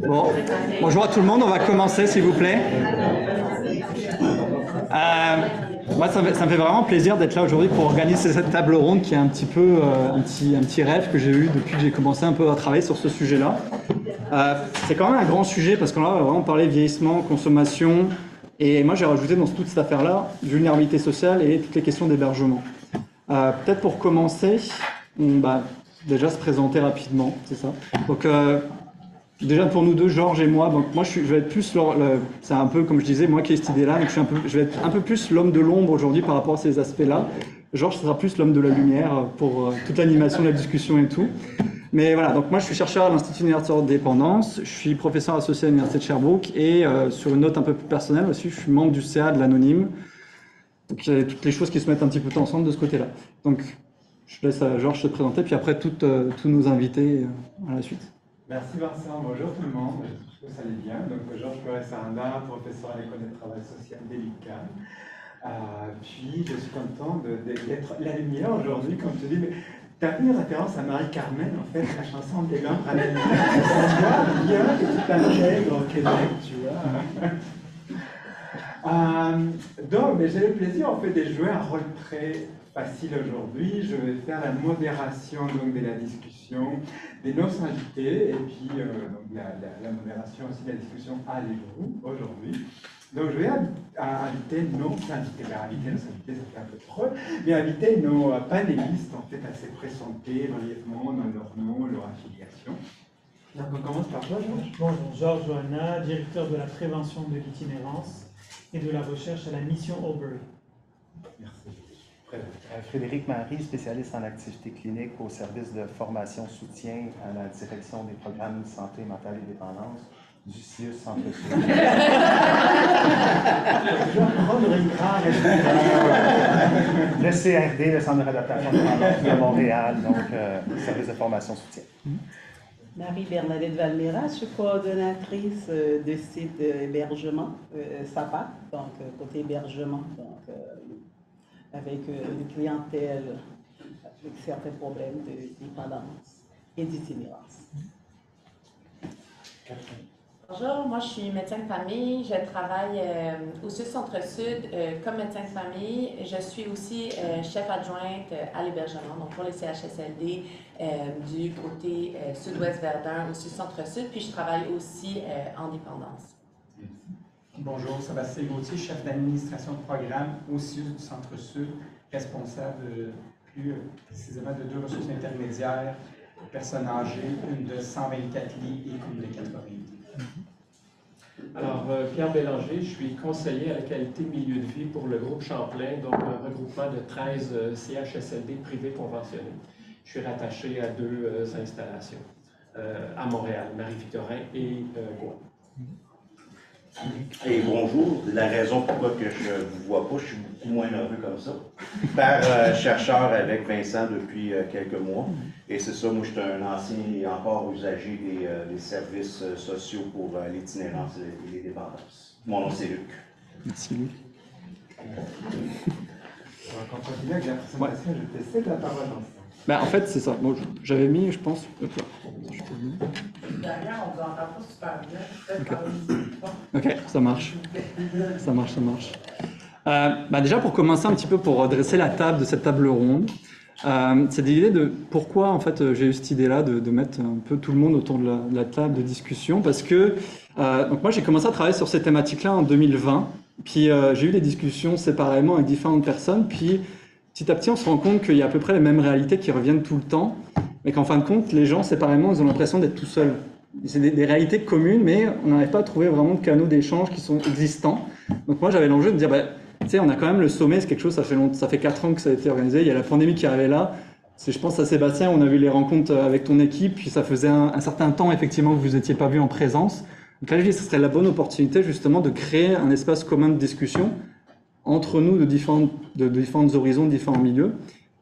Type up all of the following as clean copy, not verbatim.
Bon, bonjour à tout le monde, on va commencer s'il vous plaît. Moi, ça me fait vraiment plaisir d'être là aujourd'hui pour organiser cette table ronde qui est un petit peu un petit rêve que j'ai eu depuis que j'ai commencé un peu à travailler sur ce sujet-là. C'est quand même un grand sujet parce qu'on va vraiment parler vieillissement, consommation, et moi j'ai rajouté dans toute cette affaire-là vulnérabilité sociale et toutes les questions d'hébergement. Peut-être pour commencer, déjà se présenter rapidement, c'est ça. Donc déjà pour nous deux, Georges et moi, donc moi je vais être plus, c'est un peu comme je disais, moi qui ai cette idée-là, donc je vais être un peu plus l'homme de l'ombre aujourd'hui par rapport à ces aspects-là. Georges sera plus l'homme de la lumière pour toute l'animation de la discussion et tout. Mais voilà, donc moi je suis chercheur à l'Institut universitaire de dépendance, je suis professeur associé à l'Université de Sherbrooke et sur une note un peu plus personnelle aussi, je suis membre du CA de l'Anonyme. Donc il y a toutes les choses qui se mettent un petit peu ensemble de ce côté-là. Donc je laisse à Georges se présenter, puis après tous nos invités à la suite. Merci Vincent, bonjour tout le monde, j'espère que ça allait bien. Donc Georges Perez-Sanda, professeur à l'école de travail social de l'ICAM. Puis je suis content d'être la lumière aujourd'hui, comme tu dis. Mais tu as une référence à Marie-Carmen, en fait, la chanson des Landes à la lumière. On voit bien que tu t'intègres au Québec, tu vois. Donc, j'ai le plaisir en fait de jouer un rôle très facile aujourd'hui. Je vais faire la modération donc, de la discussion de nos invités et puis donc, la modération aussi de la discussion avec vous aujourd'hui. Donc, je vais inviter nos invités. Inviter nos invités, ça fait un peu trop, mais inviter nos panélistes en fait à se présenter brièvement dans leur nom, leur affiliation. Donc, on commence par toi, Georges. Bonjour, Georges Johanna, directeur de la prévention de l'itinérance et de la recherche à la mission Aubrey. Merci. Frédéric Marie, spécialiste en activité clinique au service de formation soutien à la direction des programmes de santé mentale et dépendance du CIUS Centre-Sud. Le CRD, le Centre de réadaptation de dépendance de Montréal, donc service de formation soutien. Marie-Bernadette Valmera, je suis coordonnatrice de site hébergement, SAPA, donc côté hébergement, donc avec une clientèle avec certains problèmes de dépendance et d'itinérance. Bonjour, moi je suis médecin de famille, je travaille au CIUS Centre-Sud comme médecin de famille. Je suis aussi chef adjointe à l'hébergement, donc pour les CHSLD du côté sud-ouest Verdun au CIUS Centre-Sud, puis je travaille aussi en dépendance. Bonjour, Sébastien Gauthier, chef d'administration de programme au CIUS Centre-Sud, responsable plus précisément de 2 ressources intermédiaires, personnes âgées, une de 124 lits et une de 80 lits. Alors, Pierre Bélanger, je suis conseiller à la qualité milieu de vie pour le groupe Champlain, donc un regroupement de 13 CHSLD privés conventionnés. Je suis rattaché à 2 installations à Montréal, Marie-Victorin et Gouin. Et bonjour, la raison pourquoi que je ne vous vois pas, je suis beaucoup moins nerveux comme ça. Par chercheur avec Vincent depuis quelques mois. Et c'est ça, moi je suis un ancien et encore usager des services sociaux pour l'itinérance et les dépendances. Mon nom c'est Luc. Merci Luc. On va continuer avec la présentation, je te cède la parole ensemble. En fait, c'est ça. Bon, j'avais mis, je pense. Derrière, on ne vous entend pas super bien. Ok, ça marche. Ça marche. Déjà, pour commencer un petit peu, pour dresser la table de cette table ronde, c'est l'idée de pourquoi en fait j'ai eu cette idée-là de mettre un peu tout le monde autour de la table de discussion, parce que donc moi j'ai commencé à travailler sur ces thématiques-là en 2020, puis j'ai eu des discussions séparément avec différentes personnes, puis petit à petit on se rend compte qu'il y a à peu près les mêmes réalités qui reviennent tout le temps, mais qu'en fin de compte les gens séparément ils ont l'impression d'être tout seuls. C'est des réalités communes, mais on n'arrive pas à trouver vraiment de canaux d'échange qui sont existants. Donc moi j'avais l'enjeu de dire tu sais, on a quand même le sommet, c'est quelque chose, ça fait 4 ans que ça a été organisé, il y a la pandémie qui arrivait là. Je pense à Sébastien, on a vu les rencontres avec ton équipe, puis ça faisait un certain temps effectivement que vous n'étiez pas vus en présence. Donc là, je dis que ce serait la bonne opportunité justement de créer un espace commun de discussion entre nous de différents horizons, de différents milieux,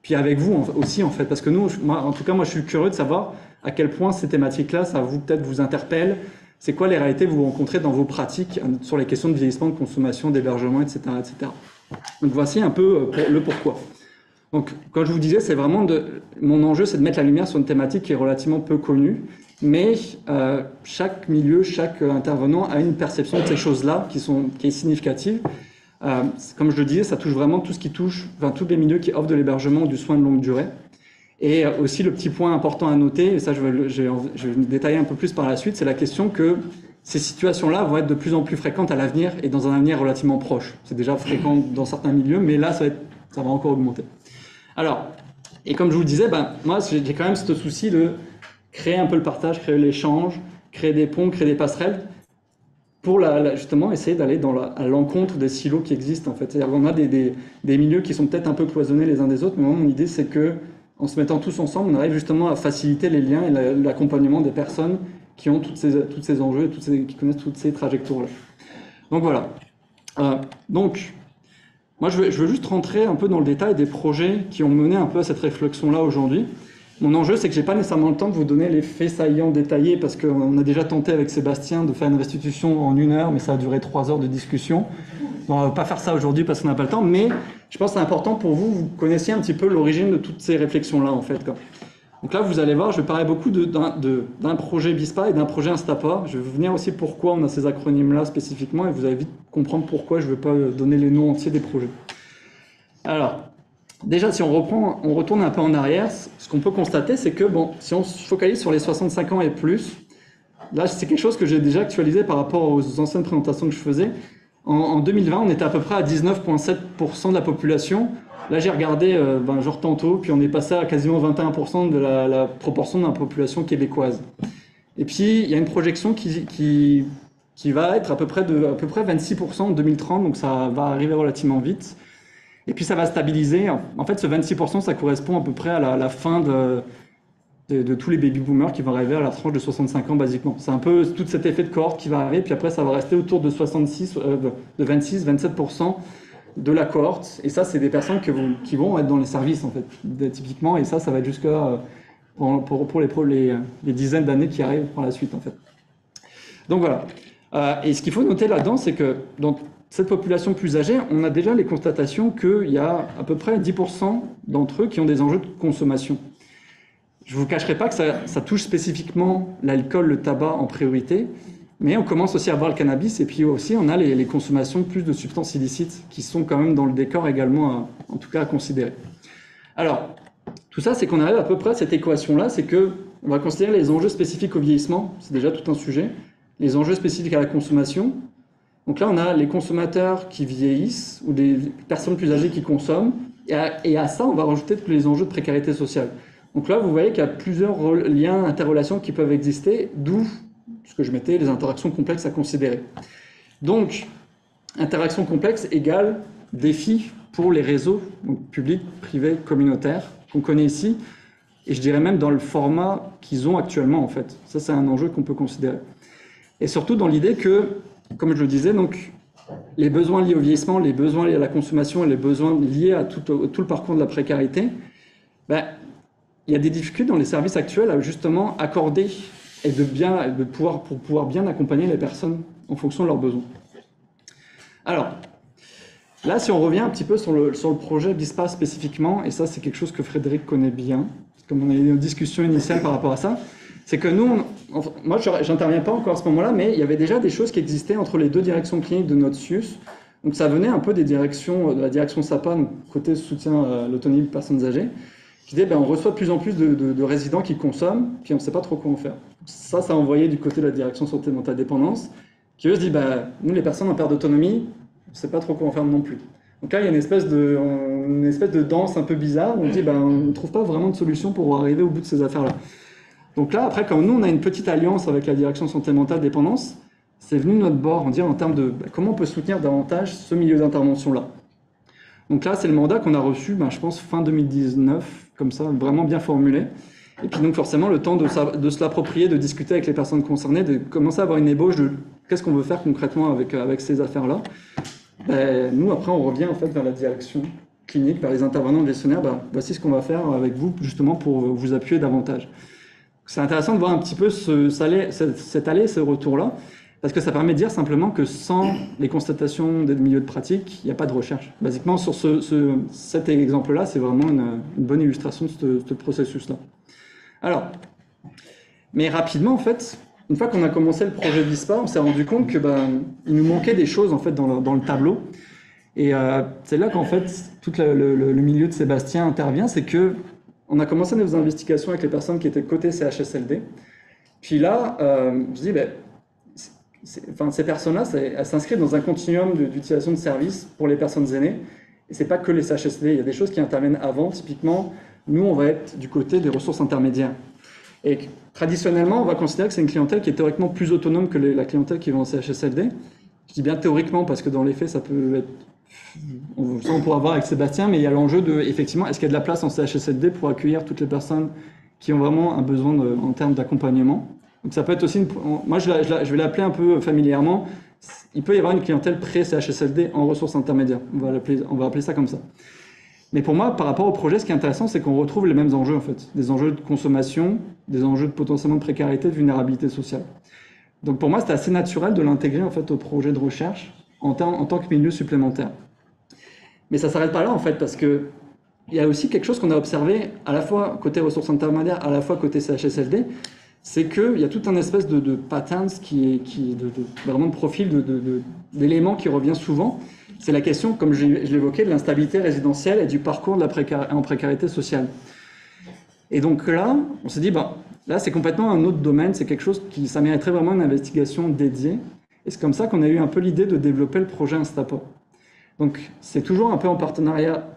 puis avec vous aussi en fait, parce que nous, en tout cas, moi je suis curieux de savoir à quel point ces thématiques-là, ça vous interpelle. C'est quoi les réalités que vous rencontrez dans vos pratiques sur les questions de vieillissement, de consommation, d'hébergement, etc., etc. Donc voici un peu le pourquoi. Donc, comme je vous disais, c'est vraiment mon enjeu, c'est de mettre la lumière sur une thématique qui est relativement peu connue, mais chaque milieu, chaque intervenant a une perception de ces choses-là qui est significative. Comme je le disais, ça touche vraiment tout ce qui touche, enfin, tous les milieux qui offrent de l'hébergement ou du soin de longue durée. Et aussi, le petit point important à noter, et ça je vais le détailler un peu plus par la suite, c'est la question que ces situations-là vont être de plus en plus fréquentes à l'avenir et dans un avenir relativement proche. C'est déjà fréquent dans certains milieux, mais là, ça va encore augmenter. Alors, et comme je vous le disais, moi, j'ai quand même ce souci de créer un peu le partage, créer l'échange, créer des ponts, créer des passerelles, pour justement essayer d'aller à l'encontre des silos qui existent, en fait. C'est-à-dire qu'on a des milieux qui sont peut-être un peu cloisonnés les uns des autres, mais moi, mon idée, c'est que en se mettant tous ensemble, on arrive justement à faciliter les liens et l'accompagnement des personnes qui ont tous ces enjeux et qui connaissent toutes ces trajectoires-là. Donc voilà. Donc, moi, je veux juste rentrer un peu dans le détail des projets qui ont mené un peu à cette réflexion-là aujourd'hui. Mon enjeu, c'est que je n'ai pas nécessairement le temps de vous donner les faits saillants détaillés, parce qu'on a déjà tenté avec Sébastien de faire une restitution en 1 heure, mais ça a duré 3 heures de discussion. Donc, on ne va pas faire ça aujourd'hui parce qu'on n'a pas le temps, mais je pense que c'est important pour vous connaissiez un petit peu l'origine de toutes ces réflexions-là, en fait. Donc là, vous allez voir, je vais parler beaucoup d'un projet BISPA et d'un projet Instapa. Je vais vous venir aussi pourquoi on a ces acronymes-là spécifiquement, et vous allez vite comprendre pourquoi je ne vais pas donner les noms entiers des projets. Alors, déjà, si on retourne un peu en arrière, ce qu'on peut constater, c'est que, si on se focalise sur les 65 ans et plus, là, c'est quelque chose que j'ai déjà actualisé par rapport aux anciennes présentations que je faisais. En 2020, on était à peu près à 19,7% de la population. Là, j'ai regardé genre tantôt, puis on est passé à quasiment 21% de la proportion de la population québécoise. Et puis, il y a une projection qui va être à peu près 26% en 2030, donc ça va arriver relativement vite. Et puis, ça va stabiliser. En fait, ce 26%, ça correspond à peu près à la fin de tous les baby-boomers qui vont arriver à la tranche de 65 ans, basiquement. C'est un peu tout cet effet de cohorte qui va arriver, puis après, ça va rester autour de 26-27% de la cohorte. Et ça, c'est des personnes qui vont être dans les services, en fait, typiquement. Et ça va être jusqu'à pour les dizaines d'années qui arrivent par la suite, en fait. Donc, voilà. Et ce qu'il faut noter là-dedans, c'est que dans cette population plus âgée, on a déjà les constatations qu'il y a à peu près 10% d'entre eux qui ont des enjeux de consommation. Je ne vous cacherai pas que ça touche spécifiquement l'alcool, le tabac en priorité, mais on commence aussi à voir le cannabis, et puis aussi on a les consommations plus de substances illicites qui sont quand même dans le décor également, en tout cas à considérer. Alors, tout ça, c'est qu'on arrive à peu près à cette équation-là, c'est qu'on va considérer les enjeux spécifiques au vieillissement, c'est déjà tout un sujet, les enjeux spécifiques à la consommation. Donc là, on a les consommateurs qui vieillissent, ou des personnes plus âgées qui consomment, et à ça, on va rajouter tous les enjeux de précarité sociale. Donc là, vous voyez qu'il y a plusieurs liens, interrelations qui peuvent exister, d'où ce que je mettais, les interactions complexes à considérer. Donc, interactions complexes égale défi pour les réseaux, donc publics, privés, communautaires, qu'on connaît ici, et je dirais même dans le format qu'ils ont actuellement, en fait. Ça, c'est un enjeu qu'on peut considérer. Et surtout dans l'idée que, comme je le disais, donc, les besoins liés au vieillissement, les besoins liés à la consommation et les besoins liés à tout le parcours de la précarité, il y a des difficultés dans les services actuels à justement accorder et pour pouvoir bien accompagner les personnes en fonction de leurs besoins. Alors, là, si on revient un petit peu sur le projet BISPA spécifiquement, et ça, c'est quelque chose que Frédéric connaît bien, comme on a eu une discussion initiale par rapport à ça, c'est que nous, moi, j'interviens pas encore à ce moment-là, mais il y avait déjà des choses qui existaient entre les deux directions cliniques de notre SUS. Donc, ça venait un peu des directions, de la direction SAPA, donc côté soutien à l'autonomie des personnes âgées, qui disait on reçoit de plus en plus de résidents qui consomment, puis on ne sait pas trop quoi en faire. Ça a envoyé du côté de la direction santé mentale dépendance, qui eux se dit nous les personnes en perte d'autonomie, on ne sait pas trop quoi en faire non plus. Donc là il y a une espèce de danse un peu bizarre, où on dit on ne trouve pas vraiment de solution pour arriver au bout de ces affaires-là. Donc là après, quand nous on a une petite alliance avec la direction santé mentale dépendance, c'est venu de notre bord, on dit en termes de comment on peut soutenir davantage ce milieu d'intervention-là. Donc là, c'est le mandat qu'on a reçu, je pense, fin 2019, comme ça, vraiment bien formulé. Et puis donc forcément, le temps de se l'approprier, de discuter avec les personnes concernées, de commencer à avoir une ébauche de qu'est-ce qu'on veut faire concrètement avec ces affaires-là. Nous, après, on revient en fait vers la direction clinique, vers les intervenants gestionnaires. Voici ce qu'on va faire avec vous, justement, pour vous appuyer davantage. C'est intéressant de voir un petit peu cet aller, ce retour-là. Parce que ça permet de dire simplement que sans les constatations des milieux de pratique, il n'y a pas de recherche. Basiquement, sur cet exemple-là, c'est vraiment une bonne illustration de ce processus-là. Alors, Mais rapidement, en fait, une fois qu'on a commencé le projet BISPA, on s'est rendu compte que il nous manquait des choses en fait dans le tableau. Et c'est là qu'en fait tout le milieu de Sébastien intervient, c'est que on a commencé nos investigations avec les personnes qui étaient côté CHSLD. Puis là, je me dis, ces personnes-là, elles s'inscrivent dans un continuum d'utilisation de services pour les personnes aînées. Et c'est pas que les CHSLD, il y a des choses qui interviennent avant. Typiquement, nous, on va être du côté des ressources intermédiaires. Et traditionnellement, on va considérer que c'est une clientèle qui est théoriquement plus autonome que la clientèle qui va en CHSLD. Je dis bien théoriquement parce que dans les faits, ça peut être... Ça, on pourra voir avec Sébastien, mais il y a l'enjeu de, effectivement, est-ce qu'il y a de la place en CHSLD pour accueillir toutes les personnes qui ont vraiment un besoin en termes d'accompagnement. Donc ça peut être aussi, moi je vais l'appeler un peu familièrement, il peut y avoir une clientèle pré-CHSLD en ressources intermédiaires, on va appeler ça comme ça. Mais pour moi, par rapport au projet, ce qui est intéressant, c'est qu'on retrouve les mêmes enjeux en fait, des enjeux de consommation, des enjeux de potentiellement de précarité, de vulnérabilité sociale. Donc pour moi, c'était assez naturel de l'intégrer en fait au projet de recherche en tant que milieu supplémentaire. Mais ça ne s'arrête pas là en fait, parce que il y a aussi quelque chose qu'on a observé à la fois côté ressources intermédiaires, à la fois côté CHSLD, c'est qu'il y a tout un espèce de patterns vraiment de profil, d'éléments qui revient souvent. C'est la question, comme je l'évoquais, de l'instabilité résidentielle et du parcours en précarité sociale. Et donc là, on s'est dit, là c'est complètement un autre domaine, c'est quelque chose ça mériterait vraiment une investigation dédiée. Et c'est comme ça qu'on a eu un peu l'idée de développer le projet Instaport. Donc c'est toujours un peu en partenariat,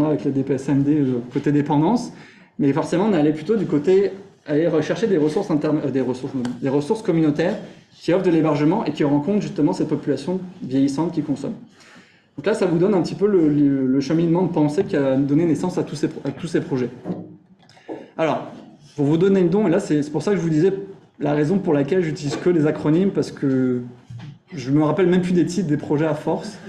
avec la DPSMD côté dépendance, mais forcément on est allé plutôt du côté aller rechercher des ressources communautaires qui offrent de l'hébergement et qui rencontrent justement ces populations vieillissantes qui consomment. Donc là, ça vous donne un petit peu le cheminement de pensée qui a donné naissance à tous ces projets. Alors, pour vous donner le don, et là c'est pour ça que je vous disais la raison pour laquelle j'utilise que les acronymes, parce que je me rappelle même plus des titres des projets à force.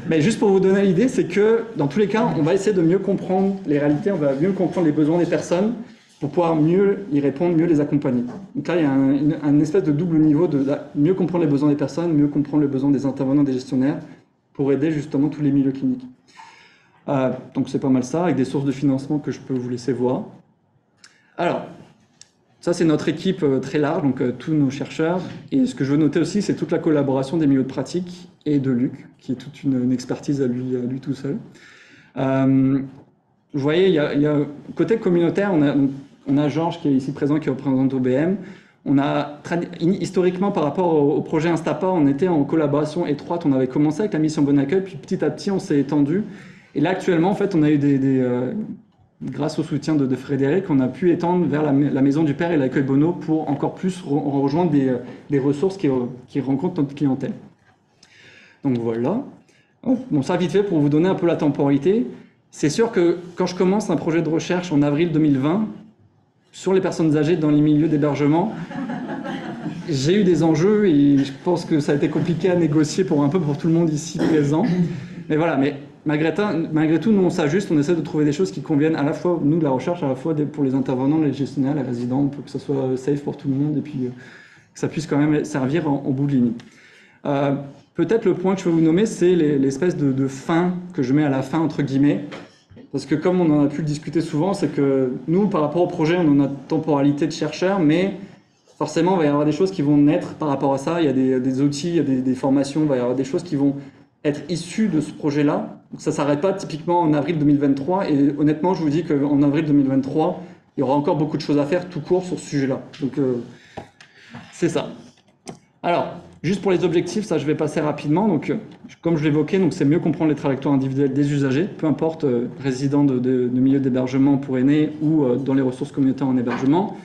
Mais juste pour vous donner l'idée, c'est que dans tous les cas, on va essayer de mieux comprendre les réalités, on va mieux comprendre les besoins des personnes pour pouvoir mieux y répondre, mieux les accompagner. Donc là, il y a un espèce de double niveau de mieux comprendre les besoins des personnes, mieux comprendre les besoins des intervenants, des gestionnaires, pour aider justement tous les milieux cliniques. Donc c'est pas mal ça, avec des sources de financement que je peux vous laisser voir. Alors, ça c'est notre équipe très large, donc tous nos chercheurs. Et ce que je veux noter aussi, c'est toute la collaboration des milieux de pratique et de Luc, qui est toute une expertise à lui tout seul. Vous voyez, il y a côté communautaire, on a Georges qui est ici présent, qui représente OBM. On a historiquement, par rapport au projet Instaport, on était en collaboration étroite. On avait commencé avec la mission Bon Accueil, puis petit à petit, on s'est étendu. Et là, actuellement, en fait, on a eu grâce au soutien de Frédéric, on a pu étendre vers la Maison du Père et l'accueil Bono pour encore plus rejoindre des ressources qui rencontrent notre clientèle. Donc voilà. Bon, ça vite fait pour vous donner un peu la temporalité. C'est sûr que quand je commence un projet de recherche en avril 2020, sur les personnes âgées dans les milieux d'hébergement, j'ai eu des enjeux et je pense que ça a été compliqué à négocier pour tout le monde ici présent. Mais voilà, mais malgré tout, nous on s'ajuste, on essaie de trouver des choses qui conviennent à la fois, nous de la recherche, à la fois pour les intervenants, les gestionnaires, les résidents, pour que ça soit safe pour tout le monde et puis que ça puisse quand même servir en bout de ligne. Peut-être le point que je veux vous nommer, c'est l'espèce de fin que je mets à la fin, entre guillemets. Parce que comme on en a pu le discuter souvent, c'est que nous, par rapport au projet, on a notre temporalité de chercheur, mais forcément, il va y avoir des choses qui vont naître par rapport à ça. Il y a des outils, il y a des formations, il va y avoir des choses qui vont être issues de ce projet-là. Donc ça ne s'arrête pas typiquement en avril 2023. Et honnêtement, je vous dis qu'en avril 2023, il y aura encore beaucoup de choses à faire tout court sur ce sujet-là. Donc c'est ça. Alors, juste pour les objectifs, ça je vais passer rapidement. Donc, comme je l'évoquais, c'est mieux comprendre les trajectoires individuelles des usagers, peu importe résidents de milieux d'hébergement pour aînés ou dans les ressources communautaires en hébergement.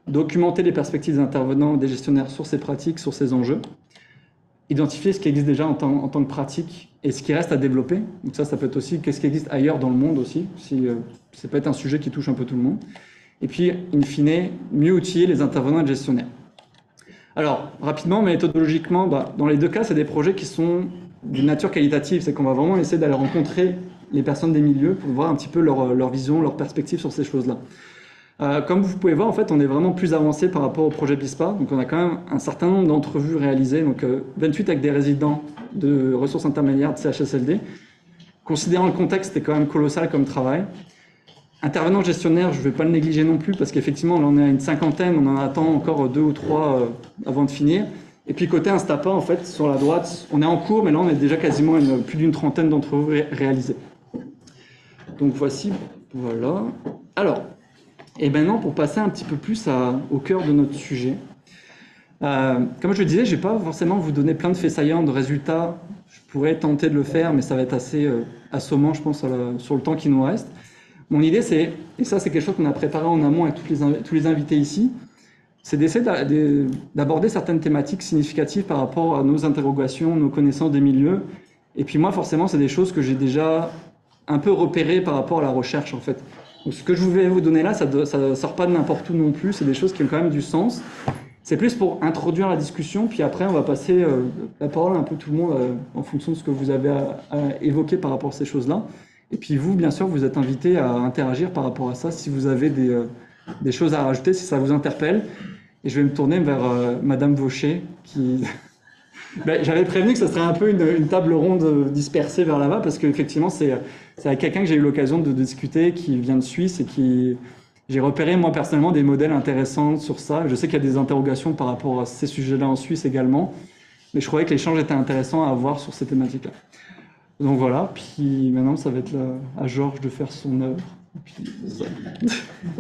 Documenter les perspectives des intervenants, des gestionnaires sur ces pratiques, sur ces enjeux. Identifier ce qui existe déjà en tant que pratique et ce qui reste à développer. Donc ça peut être aussi qu'est-ce qui existe ailleurs dans le monde aussi. Ça peut être un sujet qui touche un peu tout le monde. Et puis, in fine, mieux outiller les intervenants et les gestionnaires. Alors, rapidement, méthodologiquement, dans les deux cas, c'est des projets qui sont d'une nature qualitative. C'est qu'on va vraiment essayer d'aller rencontrer les personnes des milieux pour voir un petit peu leur vision, leur perspective sur ces choses-là. Comme vous pouvez voir, en fait, on est vraiment plus avancé par rapport au projet BISPA. Donc, on a quand même un certain nombre d'entrevues réalisées. Donc, 28 avec des résidents de ressources intermédiaires de CHSLD. Considérant le contexte, c'était quand même colossal comme travail. intervenants gestionnaires, je ne vais pas le négliger non plus, parce qu'effectivement, là, on est à une cinquantaine, on en attend encore 2 ou 3 avant de finir. Et puis côté Instapa, en fait, sur la droite, on est en cours, mais là, on est déjà quasiment plus d'une trentaine d'entrevues réalisées. Donc voici, voilà. Alors, et maintenant, pour passer un petit peu plus au cœur de notre sujet, comme je le disais, je ne vais pas forcément vous donner plein de faits saillants, de résultats. Je pourrais tenter de le faire, mais ça va être assez assommant, je pense, sur le temps qui nous reste. Mon idée, c'est, et ça c'est quelque chose qu'on a préparé en amont avec tous les invités ici, c'est d'essayer d'aborder certaines thématiques significatives par rapport à nos interrogations, nos connaissances des milieux. Et puis moi, forcément, c'est des choses que j'ai déjà un peu repérées par rapport à la recherche, en fait. Donc, ce que je voulais vous donner là, ça ne sort pas de n'importe où non plus, c'est des choses qui ont quand même du sens. C'est plus pour introduire la discussion, puis après, on va passer la parole à un peu tout le monde en fonction de ce que vous avez à évoquer par rapport à ces choses-là. Et puis vous, bien sûr, vous êtes invités à interagir par rapport à ça, si vous avez des choses à rajouter, si ça vous interpelle. Et je vais me tourner vers Madame Vaucher, qui... Ben, j'avais prévenu que ce serait un peu une table ronde dispersée vers là-bas, parce qu'effectivement, c'est avec quelqu'un que j'ai eu l'occasion de discuter, qui vient de Suisse, et qui... J'ai repéré, moi, personnellement, des modèles intéressants sur ça. Je sais qu'il y a des interrogations par rapport à ces sujets-là en Suisse également, mais je trouvais que l'échange était intéressant à avoir sur ces thématiques-là. Donc voilà, puis maintenant, ça va être à Georges de faire son œuvre.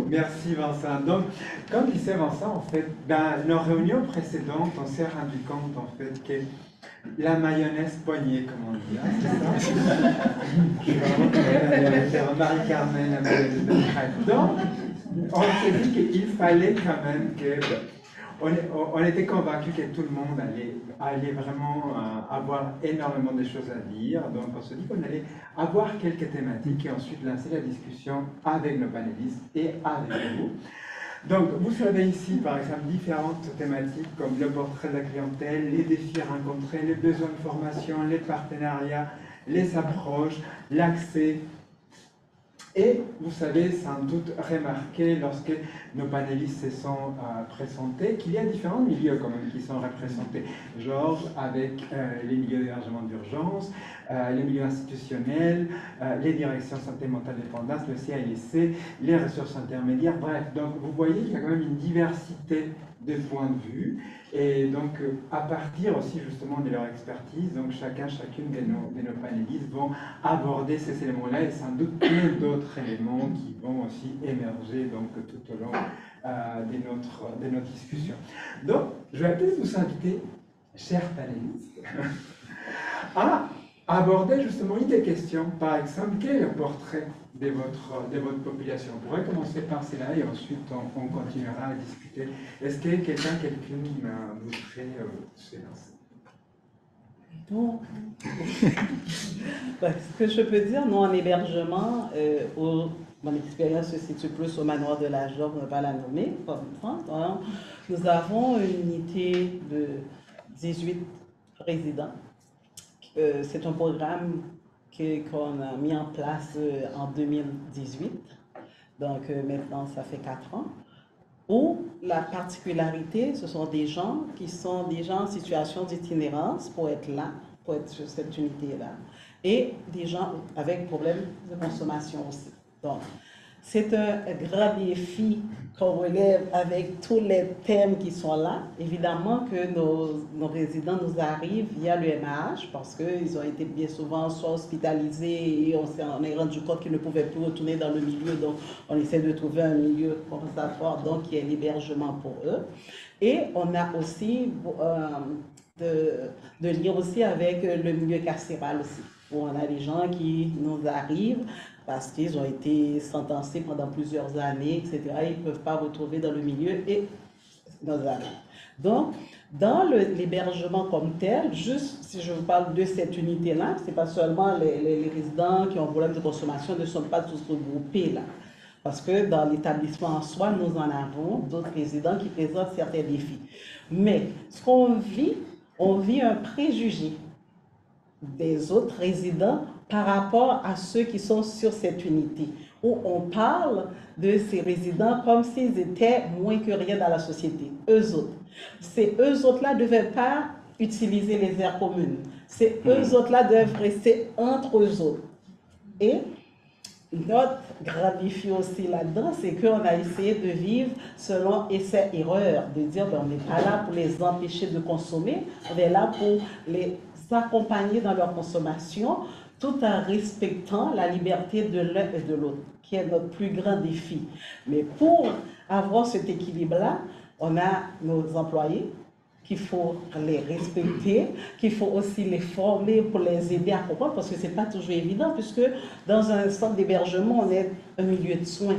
Merci Vincent. Donc, comme disait Vincent, en fait, dans nos réunions précédentes, on s'est rendu compte en fait que la mayonnaise poignée, comme on dit, hein, c'est ça. Je suis vraiment très Marie-Carmen, la mayonnaise de crème. Donc, on s'est dit qu'il fallait quand même que... On était convaincus que tout le monde allait vraiment avoir énormément de choses à dire. Donc on se dit qu'on allait avoir quelques thématiques et ensuite lancer la discussion avec nos panélistes et avec vous. Donc vous savez ici par exemple différentes thématiques comme le portrait de la clientèle, les défis rencontrés, les besoins de formation, les partenariats, les approches, l'accès. Et vous savez sans doute remarqué lorsque nos panélistes se sont présentés qu'il y a différents milieux quand même qui sont représentés. Georges avec les milieux d'hébergement d'urgence, les milieux institutionnels, les directions santé mentale dépendance, le CAIC, les ressources intermédiaires, bref. Donc vous voyez qu'il y a quand même une diversité de points de vue. Et donc, à partir aussi justement de leur expertise, donc chacune de nos panélistes vont aborder ces éléments-là et sans doute plein d'autres éléments qui vont aussi émerger donc, tout au long de notre discussion. Donc, je vais peut-être vous inviter, chers panélistes, à aborder justement une des questions. Par exemple, quel est le portrait de votre population? On pourrait commencer par cela et ensuite on continuera à discuter. Est-ce que quelqu'une voudrait se lancer? Bon. Ce que je peux dire, nous en hébergement, mon expérience se situe plus au manoir de la Job, on ne va pas la nommer, comme France. Nous avons une unité de 18 résidents. C'est un programme qu'on a mis en place en 2018, donc maintenant ça fait 4 ans, où la particularité, ce sont des gens qui sont déjà en situation d'itinérance pour être là, pour être sur cette unité-là, et des gens avec problème de consommation aussi. Donc, c'est un grand défi qu'on relève avec tous les thèmes qui sont là. Évidemment que nos résidents nous arrivent via le MAH parce qu'ils ont été bien souvent soit hospitalisés et on est rendu compte qu'ils ne pouvaient plus retourner dans le milieu. Donc, on essaie de trouver un milieu compensatoire, donc il y a l'hébergement pour eux. Et on a aussi de lien aussi avec le milieu carcéral aussi, où on a des gens qui nous arrivent parce qu'ils ont été sentencés pendant plusieurs années, etc. Ils ne peuvent pas retrouver dans le milieu et dans la... Donc, dans l'hébergement comme tel, juste si je vous parle de cette unité-là, ce n'est pas seulement les résidents qui ont un problème de consommation ne sont pas tous regroupés là. Parce que dans l'établissement en soi, nous en avons d'autres résidents qui présentent certains défis. Mais ce qu'on vit, on vit un préjugé des autres résidents par rapport à ceux qui sont sur cette unité, où on parle de ces résidents comme s'ils étaient moins que rien dans la société, eux autres. Ces eux autres-là ne devaient pas utiliser les aires communes. Ces eux autres-là doivent rester entre eux autres. Et notre grand défi aussi là-dedans, c'est qu'on a essayé de vivre selon essai-erreur, de dire ben, on n'est pas là pour les empêcher de consommer, on est là pour les accompagner dans leur consommation, tout en respectant la liberté de l'un et de l'autre, qui est notre plus grand défi. Mais pour avoir cet équilibre-là, on a nos employés, qu'il faut les respecter, qu'il faut aussi les former pour les aider à comprendre, parce que ce n'est pas toujours évident, puisque dans un centre d'hébergement, on est un milieu de soins.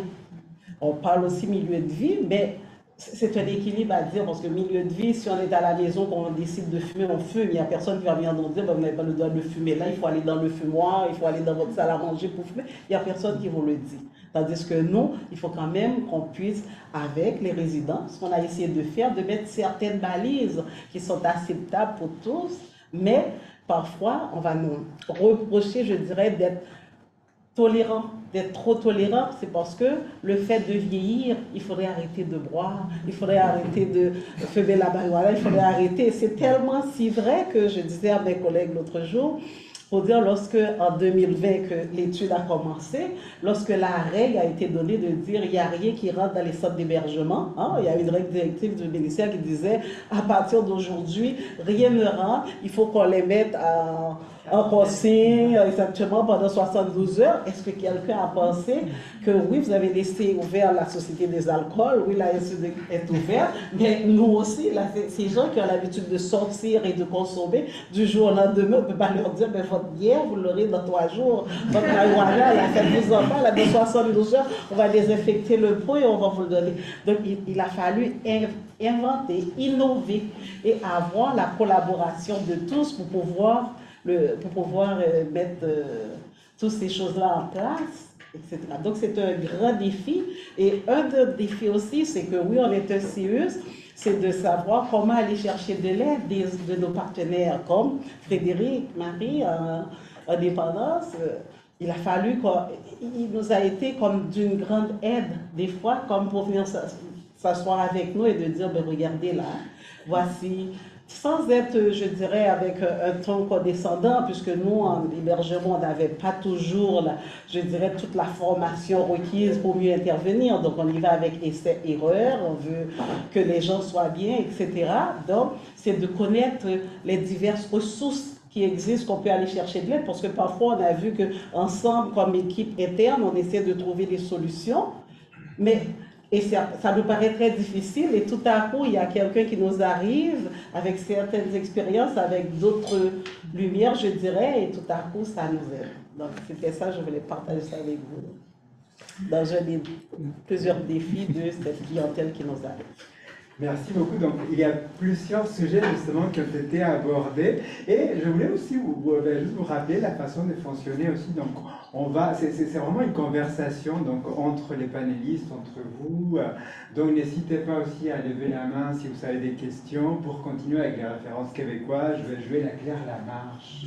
On parle aussi milieu de vie, mais c'est un équilibre à dire, parce que milieu de vie, si on est à la maison, quand on décide de fumer, on fume, il n'y a personne qui va venir nous dire, ben, vous n'avez pas le droit de fumer là, il faut aller dans le fumoir, il faut aller dans votre salle à manger pour fumer, il n'y a personne qui vous le dit. Tandis que nous, il faut quand même qu'on puisse, avec les résidents, ce qu'on a essayé de faire, de mettre certaines balises qui sont acceptables pour tous, mais parfois, on va nous reprocher, je dirais, d'être tolérant, d'être trop tolérant, c'est parce que le fait de vieillir, il faudrait arrêter de boire, il faudrait arrêter de fumer la marijuana, il faudrait arrêter. C'est tellement si vrai que je disais à mes collègues l'autre jour, pour dire, lorsque, en 2020, que l'étude a commencé, lorsque la règle a été donnée de dire il n'y a rien qui rentre dans les centres d'hébergement, hein, il y a une règle directive du ministère qui disait à partir d'aujourd'hui, rien ne rentre, il faut qu'on les mette en consigne exactement pendant 72 heures. Est-ce que quelqu'un a pensé que oui, vous avez laissé ouvert la Société des alcools, oui, la SED est ouverte, mais nous aussi, là, ces gens qui ont l'habitude de sortir et de consommer, du jour au lendemain, on ne peut pas leur dire, mais votre bière, vous l'aurez dans 3 jours, votre marijuana, la faites-vous en pas, là, dans 72 heures, on va désinfecter le pot et on va vous le donner. Donc, il a fallu inventer, innover et avoir la collaboration de tous pour pouvoir mettre toutes ces choses-là en place, etc. Donc, c'est un grand défi. Et un des défis aussi, c'est que oui, on est un CIUS, c'est de savoir comment aller chercher de l'aide de nos partenaires, comme Frédéric, Marie, en dépendance. Il a fallu il nous a été comme d'une grande aide, des fois, comme pour venir s'asseoir avec nous et de dire, ben, regardez là, voici, sans être, je dirais, avec un ton condescendant, puisque nous, en hébergement, on n'avait pas toujours, je dirais, toute la formation requise pour mieux intervenir. Donc, on y va avec essai-erreur, on veut que les gens soient bien, etc. Donc, c'est de connaître les diverses ressources qui existent, qu'on peut aller chercher de l'aide, parce que parfois, on a vu qu'ensemble, comme équipe interne, on essaie de trouver des solutions, mais ça nous paraît très difficile, et tout à coup, il y a quelqu'un qui nous arrive avec certaines expériences, avec d'autres lumières, je dirais, et tout à coup, ça nous aide. Donc, c'était ça, je voulais partager ça avec vous, dans plusieurs défis de cette clientèle qui nous arrive. Merci beaucoup. Donc, il y a plusieurs sujets justement qui ont été abordés. Et je voulais aussi juste vous rappeler la façon de fonctionner aussi. Donc, c'est vraiment une conversation donc, entre les panélistes, entre vous. Donc, n'hésitez pas aussi à lever la main si vous avez des questions. Pour continuer avec les références québécoises, je vais jouer la Claire Lamarche.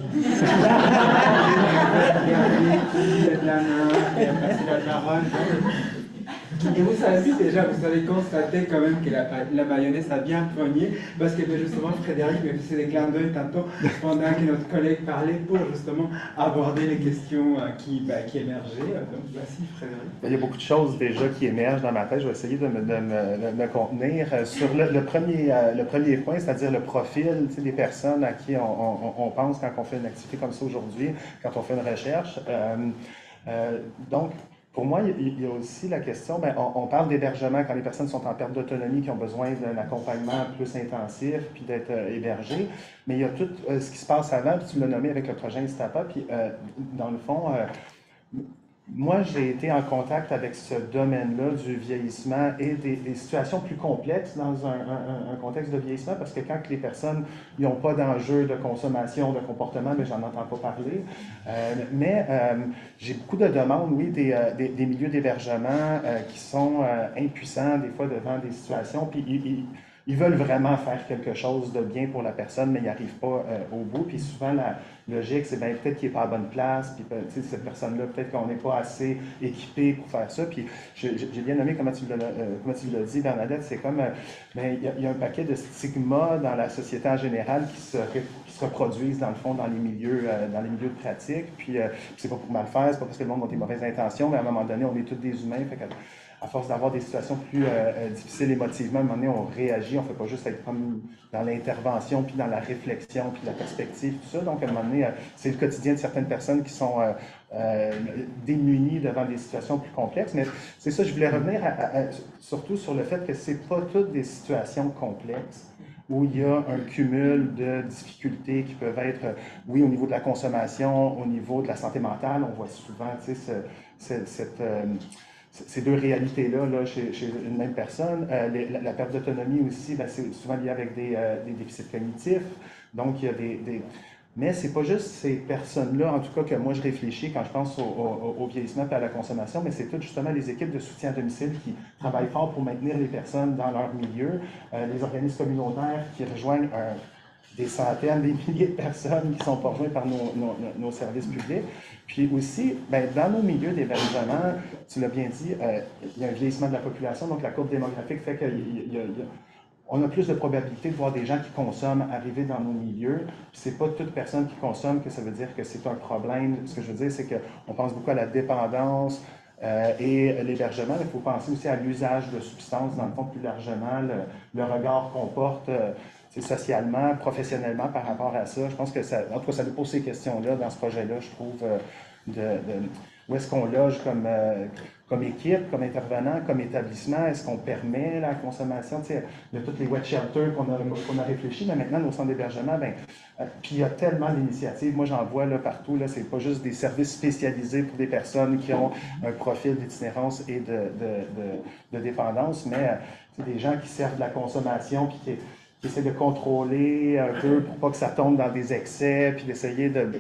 Lève la main, et passer la parole. Et vous avez constaté quand même que la mayonnaise a bien pogné, parce que justement Frédéric me faisait des clins d'œil tantôt pendant que notre collègue parlait pour justement aborder les questions qui émergeaient. Donc voici Frédéric. Il y a beaucoup de choses déjà qui émergent dans ma tête. Je vais essayer de me contenir. Sur le premier point, c'est-à-dire le profil des personnes à qui on pense quand on fait une activité comme ça aujourd'hui, quand on fait une recherche. Donc, pour moi, il y a aussi la question, on parle d'hébergement quand les personnes sont en perte d'autonomie, qui ont besoin d'un accompagnement plus intensif, puis d'être hébergées. Mais il y a tout ce qui se passe avant, puis tu l'as nommé avec le projet Instapa. Puis, dans le fond, moi, j'ai été en contact avec ce domaine-là du vieillissement et des situations plus complexes dans un contexte de vieillissement, parce que quand les personnes n'ont pas d'enjeu de consommation, de comportement, mais j'en entends pas parler. J'ai beaucoup de demandes, oui, des milieux d'hébergement qui sont impuissants des fois devant des situations. Puis ils veulent vraiment faire quelque chose de bien pour la personne, mais ils n'arrivent pas au bout. Puis souvent, la logique, c'est ben, peut-être qu'il n'est pas à la bonne place, puis cette personne-là, peut-être qu'on n'est pas assez équipé pour faire ça. Puis j'ai bien aimé comment tu l'as dit, Bernadette, c'est comme, ben, il y a un paquet de stigmas dans la société en général qui se reproduisent, dans le fond, dans les milieux de pratique. Puis c'est pas pour mal faire, c'est pas parce que le monde a des mauvaises intentions, mais à un moment donné, on est tous des humains. Fait à force d'avoir des situations plus difficiles émotivement, à un moment donné, on réagit, on ne fait pas juste être comme dans l'intervention, puis dans la réflexion, puis la perspective, tout ça. Donc, à un moment donné, c'est le quotidien de certaines personnes qui sont démunies devant des situations plus complexes. Mais c'est ça, je voulais revenir surtout sur le fait que ce n'est pas toutes des situations complexes où il y a un cumul de difficultés qui peuvent être, oui, au niveau de la consommation, au niveau de la santé mentale. On voit souvent, tu sais, ces deux réalités-là là, chez une même personne. La perte d'autonomie aussi, ben, c'est souvent lié avec des déficits cognitifs. Donc, il y a Mais ce n'est pas juste ces personnes-là, en tout cas, que moi je réfléchis quand je pense au vieillissement et à la consommation, mais c'est toutes justement les équipes de soutien à domicile qui travaillent fort pour maintenir les personnes dans leur milieu, les organismes communautaires qui rejoignent des centaines, des milliers de personnes qui sont pas rejointes par nos services publics. Puis aussi, ben, dans nos milieux d'hébergement, tu l'as bien dit, il y a un vieillissement de la population, donc la courbe démographique fait qu'on a plus de probabilité de voir des gens qui consomment arriver dans nos milieux. Puis c'est pas toute personne qui consomme que ça veut dire que c'est un problème. Ce que je veux dire, c'est qu'on pense beaucoup à la dépendance et l'hébergement, mais il faut penser aussi à l'usage de substances, dans le fond, plus largement, le regard qu'on porte socialement, professionnellement par rapport à ça. Je pense que ça, en tout cas, ça nous pose ces questions-là dans ce projet-là, je trouve, où est-ce qu'on loge comme équipe, comme intervenant, comme établissement? Est-ce qu'on permet la consommation? Tu sais, de toutes les wet shelters qu'on a réfléchi, mais maintenant, nos centres d'hébergement, ben, puis il y a tellement d'initiatives. Moi, j'en vois là, partout. Là, c'est pas juste des services spécialisés pour des personnes qui ont un profil d'itinérance et de dépendance, mais des gens qui servent de la consommation, puis qui essaie de contrôler un peu pour pas que ça tombe dans des excès, puis d'essayer de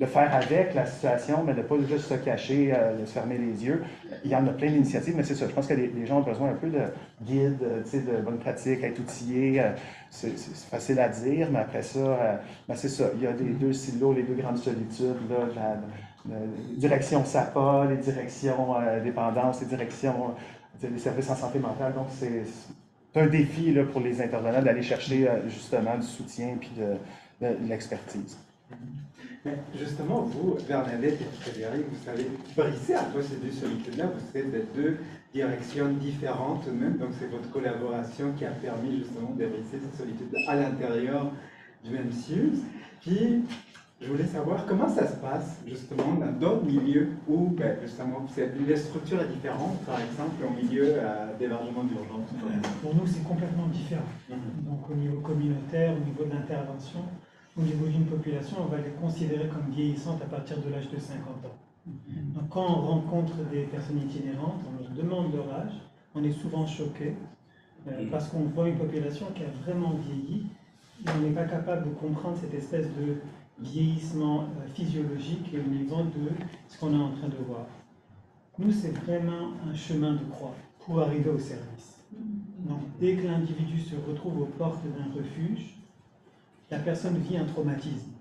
faire avec la situation, mais de ne pas juste se cacher, de se fermer les yeux. Il y en a plein d'initiatives, mais c'est ça. Je pense que les gens ont besoin un peu de guides, de bonnes pratiques, être outillés. C'est facile à dire, mais après ça, ben c'est ça. Il y a les deux silos, les deux grandes solitudes, là, la direction SAPA, les directions dépendance, les directions des services en santé mentale. Donc, c'est un défi là, pour les intervenants d'aller chercher justement du soutien puis de l'expertise. Mais justement, vous, Bernadette et Frédéric, vous savez brisser un peu ces deux solitudes-là, vous serez de deux directions différentes même, donc c'est votre collaboration qui a permis justement de briser ces solitudes à l'intérieur du même SIUS. Puis, je voulais savoir comment ça se passe justement dans d'autres milieux où ben, justement la structure est différente, par exemple au milieu d'hébergement d'urgence. Pour nous, c'est complètement différent. Donc au niveau communautaire, au niveau de l'intervention, au niveau d'une population, on va les considérer comme vieillissantes à partir de l'âge de 50 ans. Donc quand on rencontre des personnes itinérantes, on leur demande leur âge, on est souvent choqué parce qu'on voit une population qui a vraiment vieilli et on n'est pas capable de comprendre cette espèce de vieillissement physiologique et au niveau de ce qu'on est en train de voir. Nous, c'est vraiment un chemin de croix pour arriver au service. Donc, dès que l'individu se retrouve aux portes d'un refuge, la personne vit un traumatisme.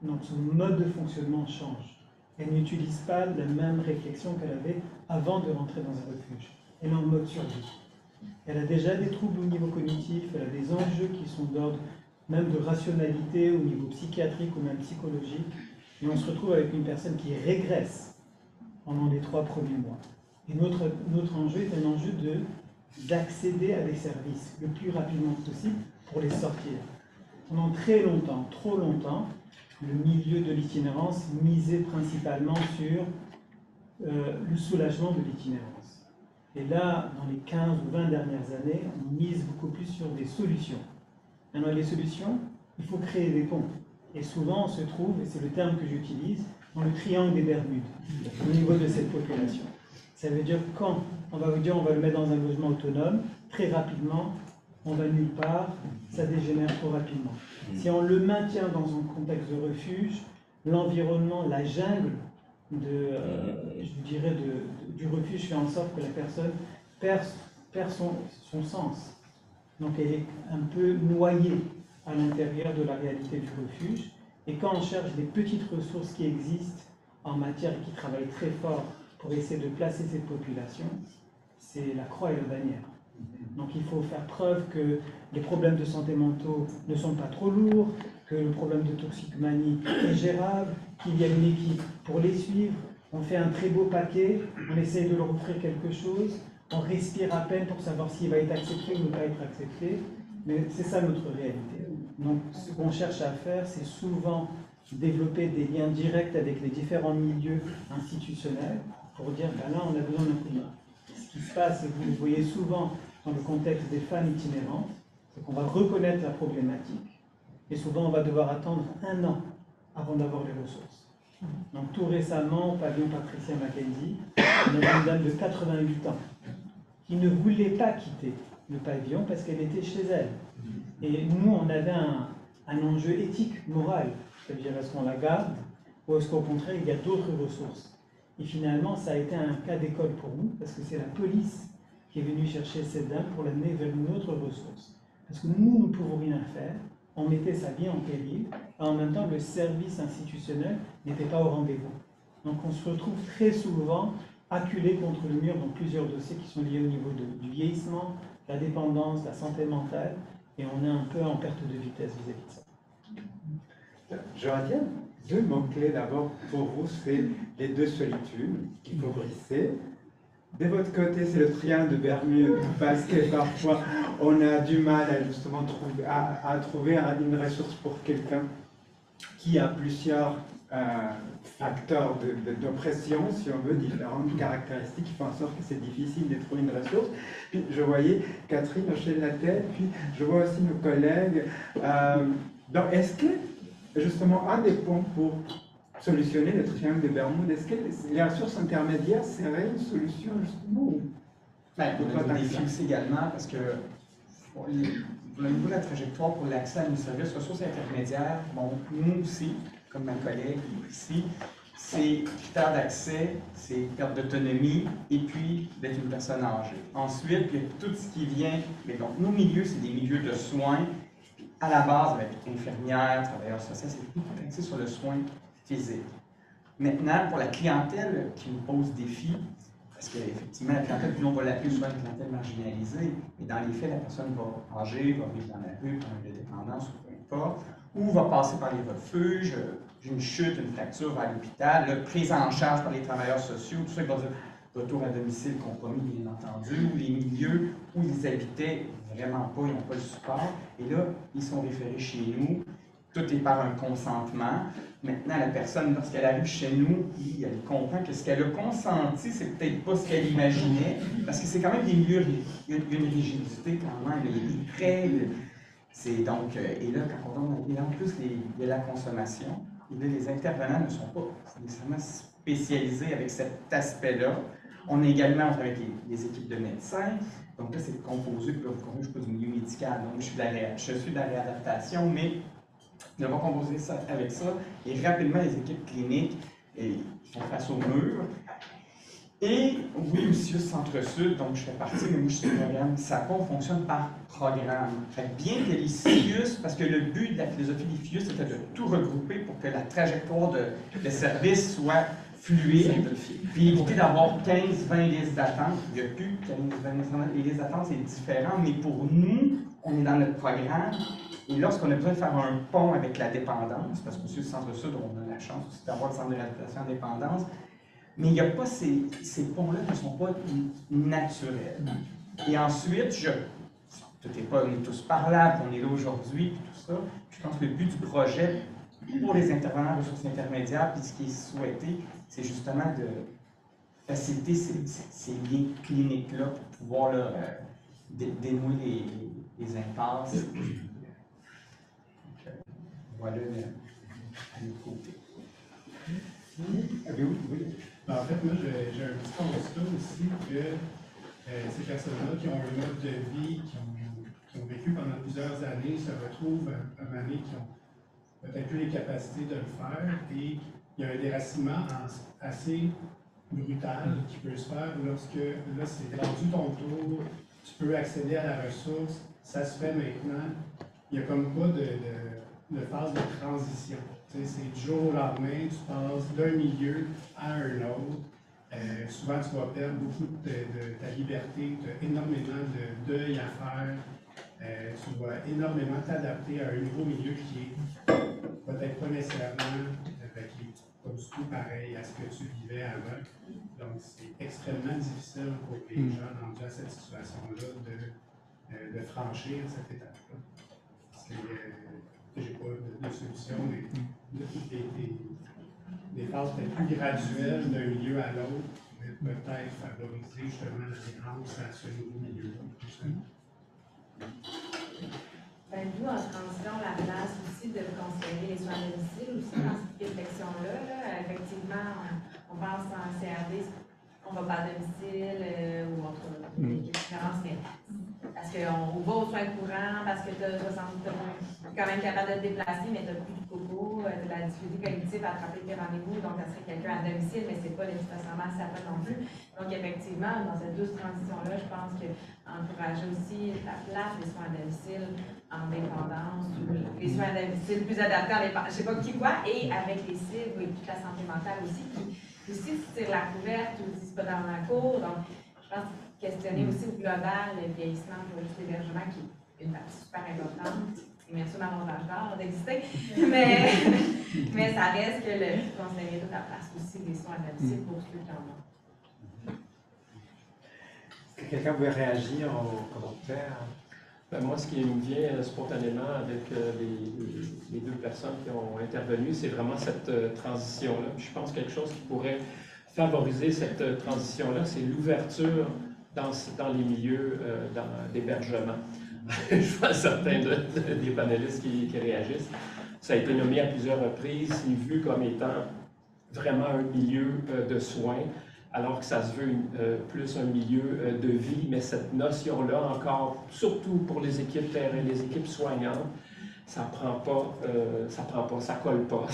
Donc, son mode de fonctionnement change. Elle n'utilise pas la même réflexion qu'elle avait avant de rentrer dans un refuge. Elle est en mode survie. Elle a déjà des troubles au niveau cognitif, elle a des enjeux qui sont d'ordre même de rationalité au niveau psychiatrique ou même psychologique, et on se retrouve avec une personne qui régresse pendant les 3 premiers mois. Et notre enjeu est un enjeu d'accéder à des services le plus rapidement possible pour les sortir. Pendant très longtemps, trop longtemps, le milieu de l'itinérance misait principalement sur le soulagement de l'itinérance. Et là, dans les 15 ou 20 dernières années, on mise beaucoup plus sur des solutions. Maintenant, les solutions, il faut créer des ponts. Et souvent, on se trouve, et c'est le terme que j'utilise, dans le triangle des Bermudes, au niveau de cette population. Ça veut dire quand on va vous dire on va le mettre dans un logement autonome, très rapidement, on va nulle part, ça dégénère trop rapidement. Si on le maintient dans un contexte de refuge, l'environnement, la jungle je dirais du refuge fait en sorte que la personne perd son sens. Donc elle est un peu noyée à l'intérieur de la réalité du refuge. Et quand on cherche des petites ressources qui existent en matière et qui travaillent très fort pour essayer de placer cette population, c'est la croix et la bannière. Donc il faut faire preuve que les problèmes de santé mentaux ne sont pas trop lourds, que le problème de toxicomanie est gérable, qu'il y a une équipe pour les suivre. On fait un très beau paquet, on essaie de leur offrir quelque chose, on respire à peine pour savoir s'il va être accepté ou ne pas être accepté, mais c'est ça notre réalité. Donc ce qu'on cherche à faire, c'est souvent développer des liens directs avec les différents milieux institutionnels pour dire, ben là on a besoin d'un coup de main. Ce qui se passe, et vous le voyez souvent dans le contexte des femmes itinérantes, c'est qu'on va reconnaître la problématique, et souvent on va devoir attendre 1 an avant d'avoir les ressources. Donc tout récemment, au pavillon Patricia Mackenzie, on avait une dame de 88 ans qui ne voulait pas quitter le pavillon parce qu'elle était chez elle. Et nous, on avait un enjeu éthique, moral, c'est-à-dire est-ce qu'on la garde ou est-ce qu'au contraire, il y a d'autres ressources. Et finalement, ça a été un cas d'école pour nous parce que c'est la police qui est venue chercher cette dame pour l'amener vers une autre ressource. Parce que nous ne pouvons rien faire, on mettait sa vie en péril, et en même temps, le service institutionnel n'était pas au rendez-vous. Donc on se retrouve très souvent acculé contre le mur dans plusieurs dossiers qui sont liés au niveau du vieillissement, la dépendance, la santé mentale, et on est un peu en perte de vitesse vis-à-vis de ça. Je retiens 2 mots-clés d'abord pour vous, c'est les 2 solitudes qu'il faut briser. De votre côté, c'est le triangle de Bermude, parce que parfois on a du mal à justement trouver une ressource pour quelqu'un qui a plusieurs facteurs d'oppression, si on veut, différentes caractéristiques qui font en sorte que c'est difficile de trouver une ressource. Puis je voyais Catherine hocher de la tête, puis je vois aussi nos collègues. Donc est-ce que, justement, un des points pour solutionner le triangle de Bermude, est-ce que les ressources intermédiaires seraient une solution, justement? Bien, on a des défis également, parce que pour le niveau de la trajectoire pour l'accès à nos services ressources intermédiaires, bon, nous aussi, comme ma collègue ici, c'est critères d'accès, c'est perte d'autonomie et puis d'être une personne âgée. Ensuite, il y a tout ce qui vient, mais donc nos milieux, c'est des milieux de soins, à la base avec infirmières, travailleurs sociaux, c'est beaucoup axé sur le soin physique. Maintenant, pour la clientèle qui nous pose défi, parce qu'effectivement, la clientèle, puis on va l'appeler souvent une clientèle marginalisée, mais dans les faits, la personne va âger, va vivre dans la rue, prendre une dépendance ou peu importe, ou va passer par les refuges, une chute, une fracture à l'hôpital, prise en charge par les travailleurs sociaux, tout ça, retour à domicile compromis, bien entendu, ou les milieux où ils habitaient vraiment pas, ils n'ont pas le support, et là, ils sont référés chez nous. Tout est par un consentement. Maintenant, la personne, lorsqu'elle arrive chez nous, elle comprend que ce qu'elle a consenti, c'est peut-être pas ce qu'elle imaginait, parce que c'est quand même des milieux, il y a une rigidité quand même, il y a des prêts, c'est donc, et là, quand on donne, et en plus, il y a la consommation, et là, les intervenants ne sont pas nécessairement spécialisés avec cet aspect-là. On est également avec les équipes de médecins, donc là, c'est composé, puis là, je ne suis pas du milieu médical, donc je suis de la réadaptation, mais on va composer ça avec ça, et rapidement, les équipes cliniques font face au mur. Et oui, aussi, Centre-Sud, donc je fais partie, mais moi je suis le programme SAPA, fonctionne par programme. Fait bien que les FIUS, parce que le but de la philosophie des FIUS, c'était de tout regrouper pour que la trajectoire de service soit fluide, puis éviter d'avoir 15-20 listes d'attente. Il n'y a plus 15-20 listes d'attente, c'est différent, mais pour nous, on est dans notre programme. Et lorsqu'on a besoin de faire un pont avec la dépendance, parce que monsieur le Centre-Sud, on a la chance aussi d'avoir le centre de réhabilitation en dépendance, mais il n'y a pas ces ponts-là qui ne sont pas naturels. Et ensuite, tout n'est pas, on est tous parlables, on est là aujourd'hui, puis tout ça. Je pense que le but du projet pour les intervenants en ressources intermédiaires, puis ce qui est souhaité, c'est justement de faciliter ces liens cliniques-là pour pouvoir là, dénouer les impasses. Voilà à notre côté. Oui. En fait, moi, j'ai un petit constat aussi que ces personnes-là qui ont un mode de vie, qui ont vécu pendant plusieurs années, se retrouvent à un moment donné qui ont peut-être plus les capacités de le faire, et il y a un déracinement assez brutal qui peut se faire lorsque là, c'est rendu ton tour, tu peux accéder à la ressource, ça se fait maintenant. Il n'y a comme pas de phase de transition. Tu sais, c'est du jour au lendemain, tu passes d'un milieu à un autre. Souvent, tu vas perdre beaucoup de ta liberté, tu as énormément de deuil à faire. Tu vas énormément t'adapter à un nouveau milieu qui est peut-être pas nécessairement qui est pas du tout pareil à ce que tu vivais avant. Donc, c'est extrêmement difficile pour les gens rendus à cette situation-là de franchir cette étape-là. J'ai pas de solution, mais des phases peut-être plus graduelles d'un milieu à l'autre, mais peut-être favoriser justement l'adhérence à ce nouveau milieu-là. Ben, nous, en transition, la place aussi de considérer les soins à domicile aussi dans cette réflexion-là. Effectivement, on pense en CRD, on va pas à domicile ou autre différence, mais parce qu'on va aux soins courants, parce que tu es quand même capable de te déplacer, mais tu n'as plus de coco, tu as de la difficulté cognitive à attraper tes rendez-vous, donc ça serait quelqu'un à domicile, mais ce n'est pas nécessairement ça non plus. Donc effectivement, dans cette douce transition-là, je pense qu'encourager aussi la place des soins à domicile en dépendance, ou les soins à domicile plus adaptés à je ne sais pas qui quoi, et avec les cibles et toute la santé mentale aussi, qui aussi tire la couverte ou dit c'est pas dans la cour. Donc, je pense questionner aussi au global le vieillissement pour juste l'hébergement, qui est une partie super importante. Et bien sûr, ma montage d'art d'exister. Mais ça reste que le conseiller toute la place aussi des soins à domicile pour ceux qui en ont. Est-ce que quelqu'un veut réagir aux commentaires? Ben, moi, ce qui me vient spontanément avec les deux personnes qui ont intervenu, c'est vraiment cette transition-là. Je pense que quelque chose qui pourrait favoriser cette transition-là, c'est l'ouverture dans les milieux d'hébergement. Je vois certains des panélistes qui réagissent. Ça a été nommé à plusieurs reprises, c'est vu comme étant vraiment un milieu de soins, alors que ça se veut plus un milieu de vie, mais cette notion-là encore, surtout pour les équipes terrain, les équipes soignantes, ça colle pas.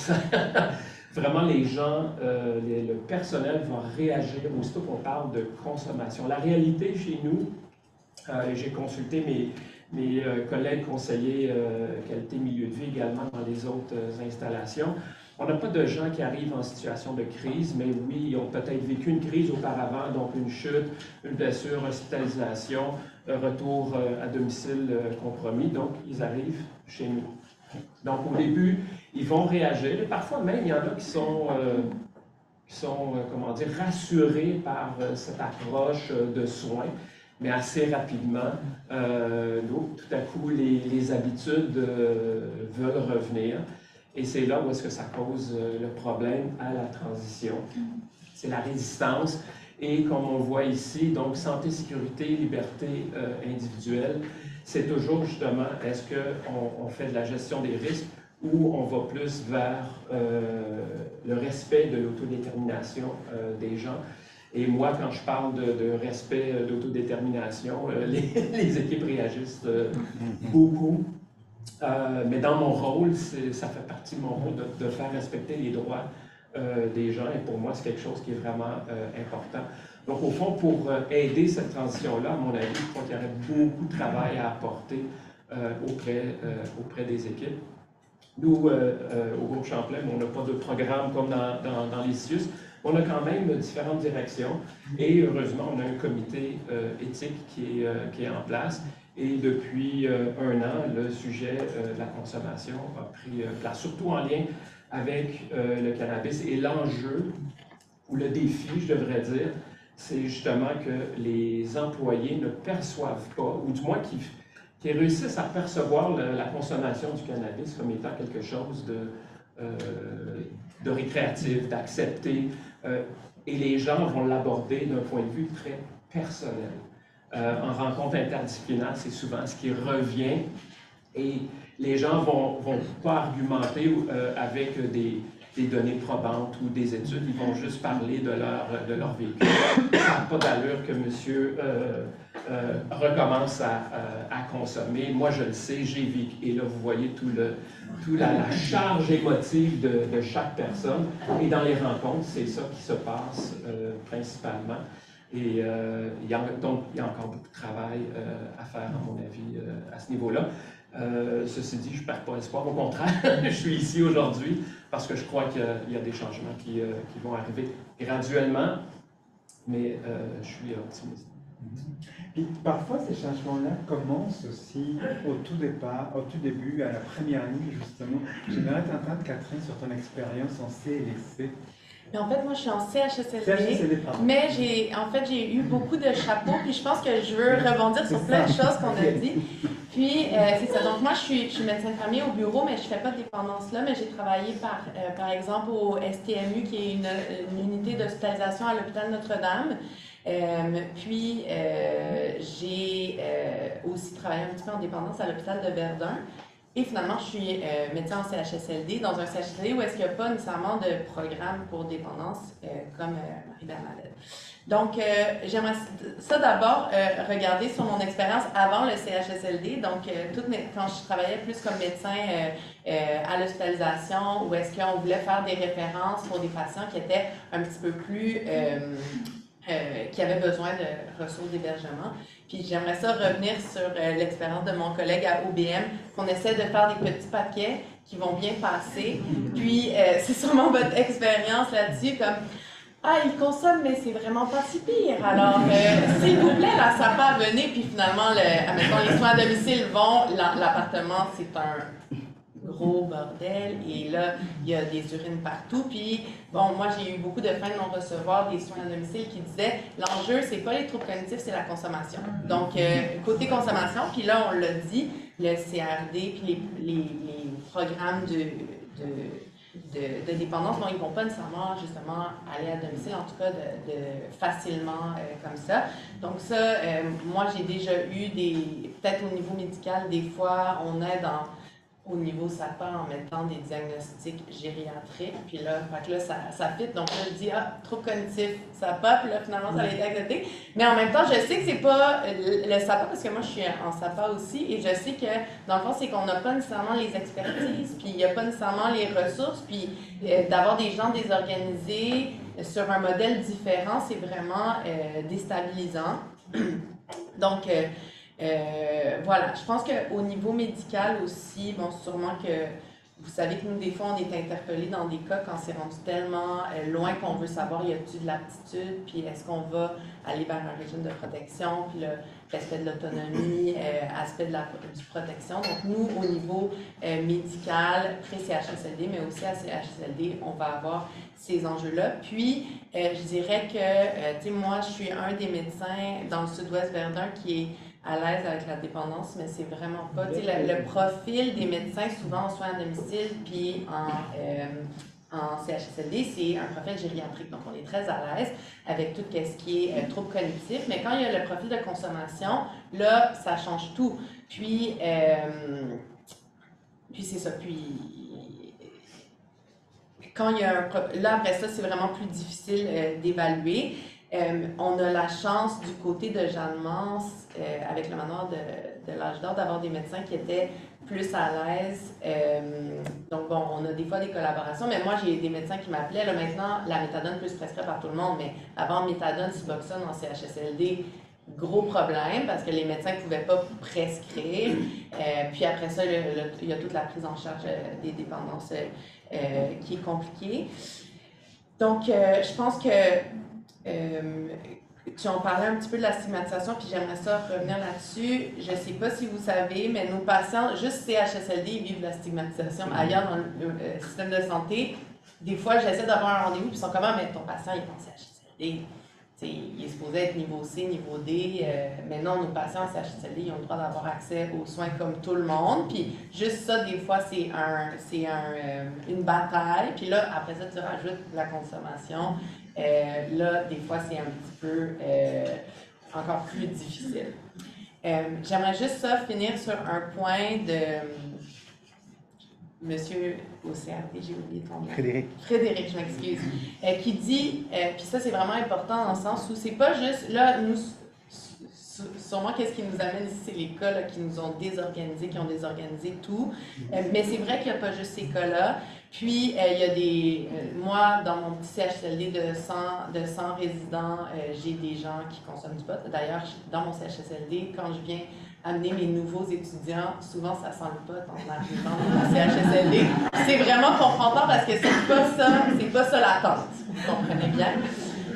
Vraiment, les gens, le personnel va réagir aussitôt qu'on parle de consommation. La réalité chez nous, j'ai consulté mes collègues conseillers qualité milieu de vie également dans les autres installations. On n'a pas de gens qui arrivent en situation de crise, mais oui, ils ont peut-être vécu une crise auparavant, donc une chute, une blessure, hospitalisation, retour à domicile compromis, donc ils arrivent chez nous. Donc au début, ils vont réagir, et parfois même, il y en a qui sont comment dire, rassurés par cette approche de soins, mais assez rapidement, donc, tout à coup, les habitudes veulent revenir. Et c'est là où est-ce que ça cause le problème à la transition. C'est la résistance. Et comme on voit ici, donc santé, sécurité, liberté individuelle, c'est toujours justement, est-ce qu'on fait de la gestion des risques ou on va plus vers le respect de l'autodétermination des gens. Et moi, quand je parle de respect d'autodétermination, les équipes réagissent beaucoup. Mais dans mon rôle, ça fait partie de mon rôle de faire respecter les droits des gens. Et pour moi, c'est quelque chose qui est vraiment important. Donc, au fond, pour aider cette transition-là, à mon avis, je crois qu'il y aurait beaucoup de travail à apporter auprès des équipes. Nous, au groupe Champlain, on n'a pas de programme comme dans les CIUS. On a quand même différentes directions et heureusement, on a un comité éthique qui est en place. Et depuis un an, le sujet de la consommation a pris place, surtout en lien avec le cannabis. Et l'enjeu, ou le défi, je devrais dire, c'est justement que les employés ne perçoivent pas, ou du moins qui réussissent à percevoir la consommation du cannabis comme étant quelque chose de récréatif, d'accepté. Et les gens vont l'aborder d'un point de vue très personnel. En rencontre interdisciplinaire, c'est souvent ce qui revient et les gens ne vont pas argumenter avec des données probantes ou des études, ils vont juste parler de leur vécu. Ça n'a pas d'allure que monsieur recommence à consommer. Moi, je le sais, j'ai vécu. Et là, vous voyez la charge émotive de chaque personne. Et dans les rencontres, c'est ça qui se passe principalement. Et donc, il y a encore beaucoup de travail à faire, à mon avis, à ce niveau-là. Ceci dit, je ne perds pas espoir. Au contraire, je suis ici aujourd'hui parce que je crois qu'il y a des changements qui vont arriver graduellement, mais je suis optimiste. Puis parfois, ces changements-là commencent aussi au tout début, à la première ligne, justement. J'aimerais t'entendre, Catherine, sur ton expérience en CLSC. Mais en fait, moi, je suis en CHSLD, CHSLD, pardon. mais j'ai eu beaucoup de chapeaux, puis je pense que je veux rebondir sur plein de choses qu'on a dit. Puis, c'est ça. Donc, moi, je suis médecin de famille au bureau, mais je ne fais pas de dépendance là, mais j'ai travaillé par exemple au STMU, qui est une unité d'hospitalisation à l'hôpital Notre-Dame. Puis, j'ai aussi travaillé un petit peu en dépendance à l'hôpital de Verdun. Et finalement, je suis médecin en CHSLD, dans un CHSLD où est-ce qu'il n'y a pas nécessairement de programme pour dépendance comme Marie-Bernadette. Donc, j'aimerais ça d'abord regarder sur mon expérience avant le CHSLD. Donc, quand je travaillais plus comme médecin à l'hospitalisation, où est-ce qu'on voulait faire des références pour des patients qui étaient un petit peu plus... qui avaient besoin de ressources d'hébergement. Puis j'aimerais ça revenir sur l'expérience de mon collègue à OBM, qu'on essaie de faire des petits paquets qui vont bien passer. Puis c'est sûrement votre expérience là-dessus, comme « Ah, il consomme, mais c'est vraiment pas si pire. Alors, s'il vous plaît, la SAPA, venez. » Puis finalement, admettons, les soins à domicile vont, l'appartement, c'est un gros bordel, et là, il y a des urines partout. Puis, bon, moi, j'ai eu beaucoup de fins de non-recevoir des soins à domicile qui disaient l'enjeu, c'est pas les troubles cognitifs, c'est la consommation. Donc, côté consommation, puis là, on l'a dit, le CRD, puis les programmes de dépendance, bon, ils ne vont pas nécessairement, justement, aller à domicile, en tout cas, facilement comme ça. Donc ça, moi, j'ai déjà eu peut-être au niveau médical, des fois, on aide au niveau SAPA en mettant des diagnostics gériatriques, puis là, ça fit. Donc là, je dis, trouble cognitif, SAPA, puis là, finalement, ça a été accepté. Mais en même temps, je sais que c'est pas le SAPA, parce que moi, je suis en SAPA aussi, et je sais que, dans le fond, c'est qu'on n'a pas nécessairement les expertises, puis il n'y a pas nécessairement les ressources, puis d'avoir des gens désorganisés sur un modèle différent, c'est vraiment déstabilisant. Donc, voilà, je pense qu'au niveau médical aussi, bon, sûrement que vous savez que nous, des fois, on est interpellés dans des cas quand c'est rendu tellement loin qu'on veut savoir, y a-t-il de l'aptitude, puis est-ce qu'on va aller vers un régime de protection, puis l'aspect de l'autonomie, aspect du protection. Donc, nous, au niveau médical, pré-CHSLD, mais aussi à CHSLD, on va avoir ces enjeux-là. Puis, je dirais que, tu sais, moi, je suis un des médecins dans le sud-ouest Verdun qui est à l'aise avec la dépendance, mais c'est vraiment pas, tu sais, le profil des médecins, souvent en soins à domicile, puis en CHSLD, c'est un profil gériatrique, donc on est très à l'aise avec tout ce qui est troubles cognitifs, mais quand il y a le profil de consommation, là, ça change tout. Puis c'est ça, puis quand il y a là, après ça, c'est vraiment plus difficile d'évaluer. On a la chance du côté de Jeanne-Mance, avec le manoir de l'âge d'or, d'avoir des médecins qui étaient plus à l'aise. Donc bon, on a des fois des collaborations, mais moi j'ai des médecins qui m'appelaient. Là maintenant, la méthadone peut se prescrire par tout le monde, mais avant méthadone, Suboxone en CHSLD, gros problème parce que les médecins ne pouvaient pas prescrire. Puis après ça, il y a toute la prise en charge des dépendances qui est compliquée. Donc je pense que tu en parlais un petit peu de la stigmatisation, puis j'aimerais ça revenir là-dessus. Je ne sais pas si vous savez, mais nos patients, juste CHSLD, ils vivent de la stigmatisation ailleurs dans le système de santé. Des fois, j'essaie d'avoir un rendez-vous, puis ils sont comme « mais ton patient, il est en CHSLD. T'sais, il est supposé être niveau C, niveau D, mais non, nos patients en CHSLD, ils ont le droit d'avoir accès aux soins comme tout le monde. Puis juste ça, des fois, c'est une bataille. Puis là, après ça, tu rajoutes la consommation. Là, des fois, c'est un petit peu encore plus difficile. J'aimerais juste ça finir sur un point de monsieur au CRD, j'ai oublié ton nom. Frédéric, je m'excuse. Qui dit, puis ça c'est vraiment important dans le sens où c'est pas juste, là, nous, sûrement qu'est-ce qui nous amène ici, c'est les cas là, qui nous ont désorganisés, qui ont désorganisé tout. Mais c'est vrai qu'il n'y a pas juste ces cas-là. Puis, il y a des... moi, dans mon petit CHSLD de 100 résidents, j'ai des gens qui consomment du pot. D'ailleurs, dans mon CHSLD, quand je viens amener mes nouveaux étudiants, souvent, ça sent le pot en arrivant dans mon CHSLD. C'est vraiment confrontant parce que c'est pas ça l'attente. Vous comprenez bien?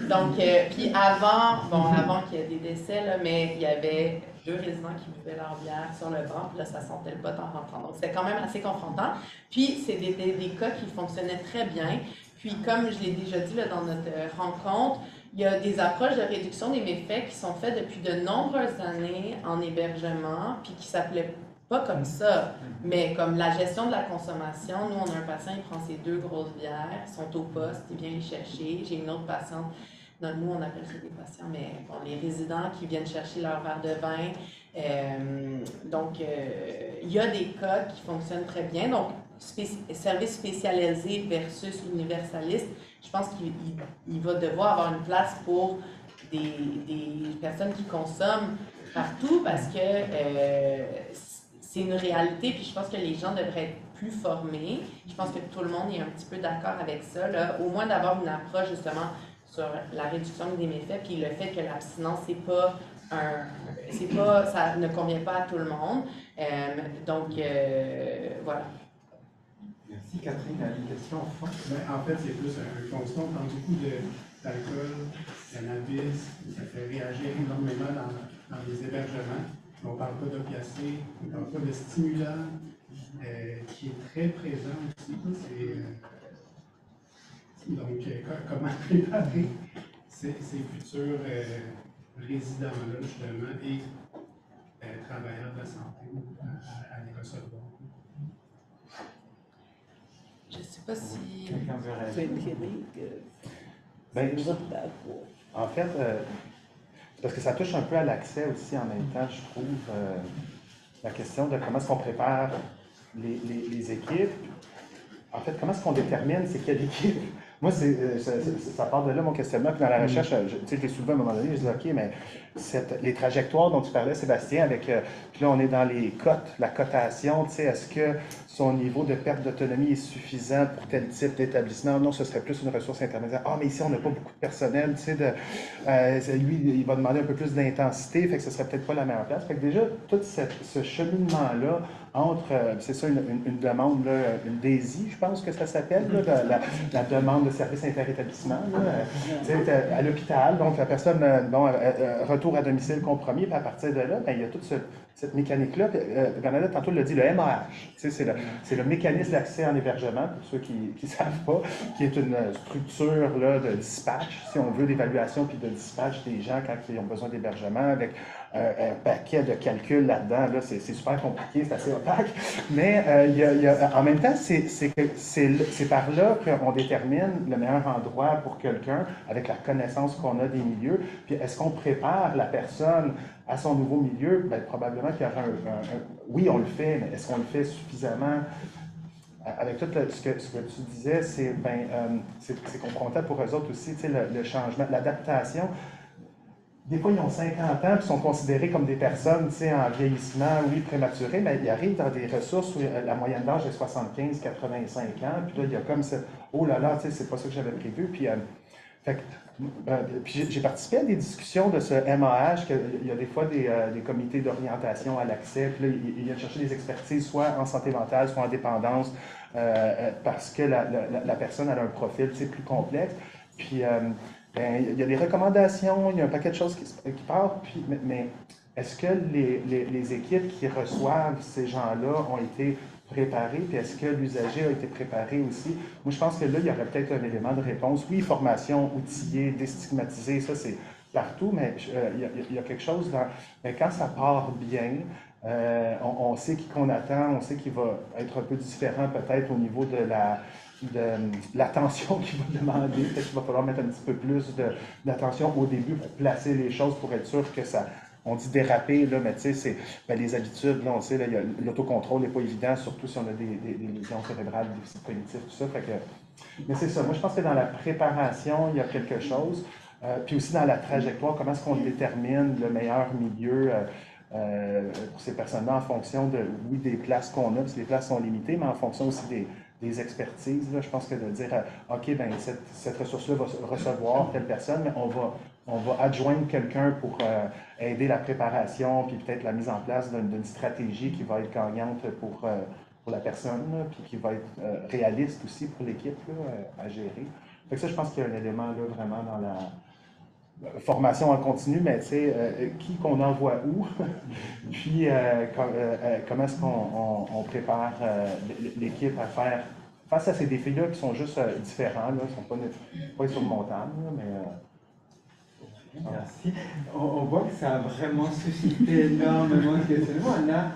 Donc, puis avant qu'il y ait des décès, là, mais il y avait 2 résidents qui buvaient leur bière sur le banc, puis là, ça sentait le pot en rentrant. Donc, c'était quand même assez confrontant. Puis, c'est des cas qui fonctionnaient très bien. Puis, comme je l'ai déjà dit là, dans notre rencontre, il y a des approches de réduction des méfaits qui sont faites depuis de nombreuses années en hébergement, puis qui s'appelaient pas comme ça, mais comme la gestion de la consommation. Nous, on a un patient, il prend ses 2 grosses bières, ils sont au poste, il vient les chercher. J'ai une autre patiente. Nous, on appelle ça des patients, mais bon, les résidents qui viennent chercher leur verre de vin. Il y a des cas qui fonctionnent très bien. Donc, service spécialisé versus universaliste, je pense qu'il va devoir avoir une place pour des personnes qui consomment partout parce que c'est une réalité, puis je pense que les gens devraient être plus formés. Je pense que tout le monde est un petit peu d'accord avec ça, là. Au moins d'avoir une approche justement sur la réduction des méfaits, puis le fait que l'abstinence, ça ne convient pas à tout le monde. Voilà. Merci Catherine. Une question en fond? En fait, c'est plus un constat. On parle beaucoup d'alcool, cannabis, ça fait réagir énormément dans les hébergements. On ne parle pas d'opiacés, on ne parle pas de stimulants, qui est très présent aussi. Donc, comment préparer ces futurs résidents-là, justement, et travailleurs de la santé à les recevoir? Je ne sais pas si... Quelqu'un veut réagir? En fait, parce que ça touche un peu à l'accès aussi en même temps, je trouve, la question de comment est-ce qu'on prépare les équipes. En fait, comment est-ce qu'on détermine c'est quelle équipe? Moi, ça part de là, mon questionnement. Puis dans la recherche, je l'ai soulevé à un moment donné, je disais, OK, mais les trajectoires dont tu parlais, Sébastien, puis là, on est dans les cotes, la cotation, est-ce que son niveau de perte d'autonomie est suffisant pour tel type d'établissement? Non, ce serait plus une ressource intermédiaire. Ah, mais ici, on n'a pas beaucoup de personnel, lui, il va demander un peu plus d'intensité, fait que ce serait peut-être pas la meilleure place. Fait que déjà, tout ce cheminement-là, entre, c'est ça, une demande, là, une DESI, je pense que ça s'appelle, la demande de service interétablissement, à l'hôpital. Donc, la personne, retour à domicile compromis, puis à partir de là, il y a toute cette mécanique-là. Bernadette, tantôt, l'a dit, le MAH. C'est le mécanisme d'accès en hébergement, pour ceux qui ne savent pas, qui est une structure là, de dispatch, si on veut, d'évaluation puis de dispatch des gens quand ils ont besoin d'hébergement, avec un paquet de calculs là-dedans. Là, c'est super compliqué, c'est assez opaque. Mais en même temps, c'est par là qu'on détermine le meilleur endroit pour quelqu'un avec la connaissance qu'on a des milieux. Puis est-ce qu'on prépare la personne à son nouveau milieu? Bien, probablement qu'il y aura oui, on le fait, mais est-ce qu'on le fait suffisamment? Avec tout ce que tu disais, c'est confrontant pour eux autres aussi, le changement, l'adaptation. Des fois, ils ont 50 ans et sont considérés comme des personnes en vieillissement, oui, prématuré, mais ils arrivent dans des ressources où la moyenne d'âge est 75, 85 ans, puis là, il y a comme ça, oh là là, c'est pas ça que j'avais prévu. Puis, puis j'ai participé à des discussions de ce MAH, il y a des fois des comités d'orientation à l'accès, puis là, ils viennent chercher des expertises, soit en santé mentale, soit en dépendance, parce que la personne a un profil plus complexe. Puis, il y a des recommandations, il y a un paquet de choses qui partent, mais est-ce que les équipes qui reçoivent ces gens-là ont été préparées, puis est-ce que l'usager a été préparé aussi? Moi, je pense que là, il y aurait peut-être un élément de réponse. Oui, formation, outillée, déstigmatisée, ça, c'est partout, mais il y a quelque chose dans... Mais quand ça part bien, on sait qui qu'on attend, on sait qu'il va être un peu différent peut-être au niveau de l'attention qu'il va demander. Peut-être qu'il va falloir mettre un petit peu plus d'attention au début pour placer les choses, pour être sûr que ça... On dit déraper, là, mais tu sais, c'est les habitudes, là, on sait, l'autocontrôle n'est pas évident, surtout si on a des lésions cérébrales, des déficits cognitifs, tout ça. Mais c'est ça. Moi, je pense que dans la préparation, il y a quelque chose. Puis aussi dans la trajectoire, comment est-ce qu'on détermine le meilleur milieu pour ces personnes-là en fonction des places qu'on a, parce que les places sont limitées, mais en fonction aussi des expertises. Là. Je pense que de dire, OK, ben cette ressource-là va recevoir telle personne, mais on va adjoindre quelqu'un pour aider la préparation, puis peut-être la mise en place d'une stratégie qui va être gagnante pour la personne, là, puis qui va être réaliste aussi pour l'équipe à gérer. Fait que ça, je pense qu'il y a un élément là, vraiment dans la formation en continu, mais tu sais, qui qu'on envoie où, puis comment est-ce qu'on prépare l'équipe à faire face à ces défis-là qui sont juste différents, là, sont pas insurmontables, mais... Merci. On voit que ça a vraiment suscité énormément de questionnements. On a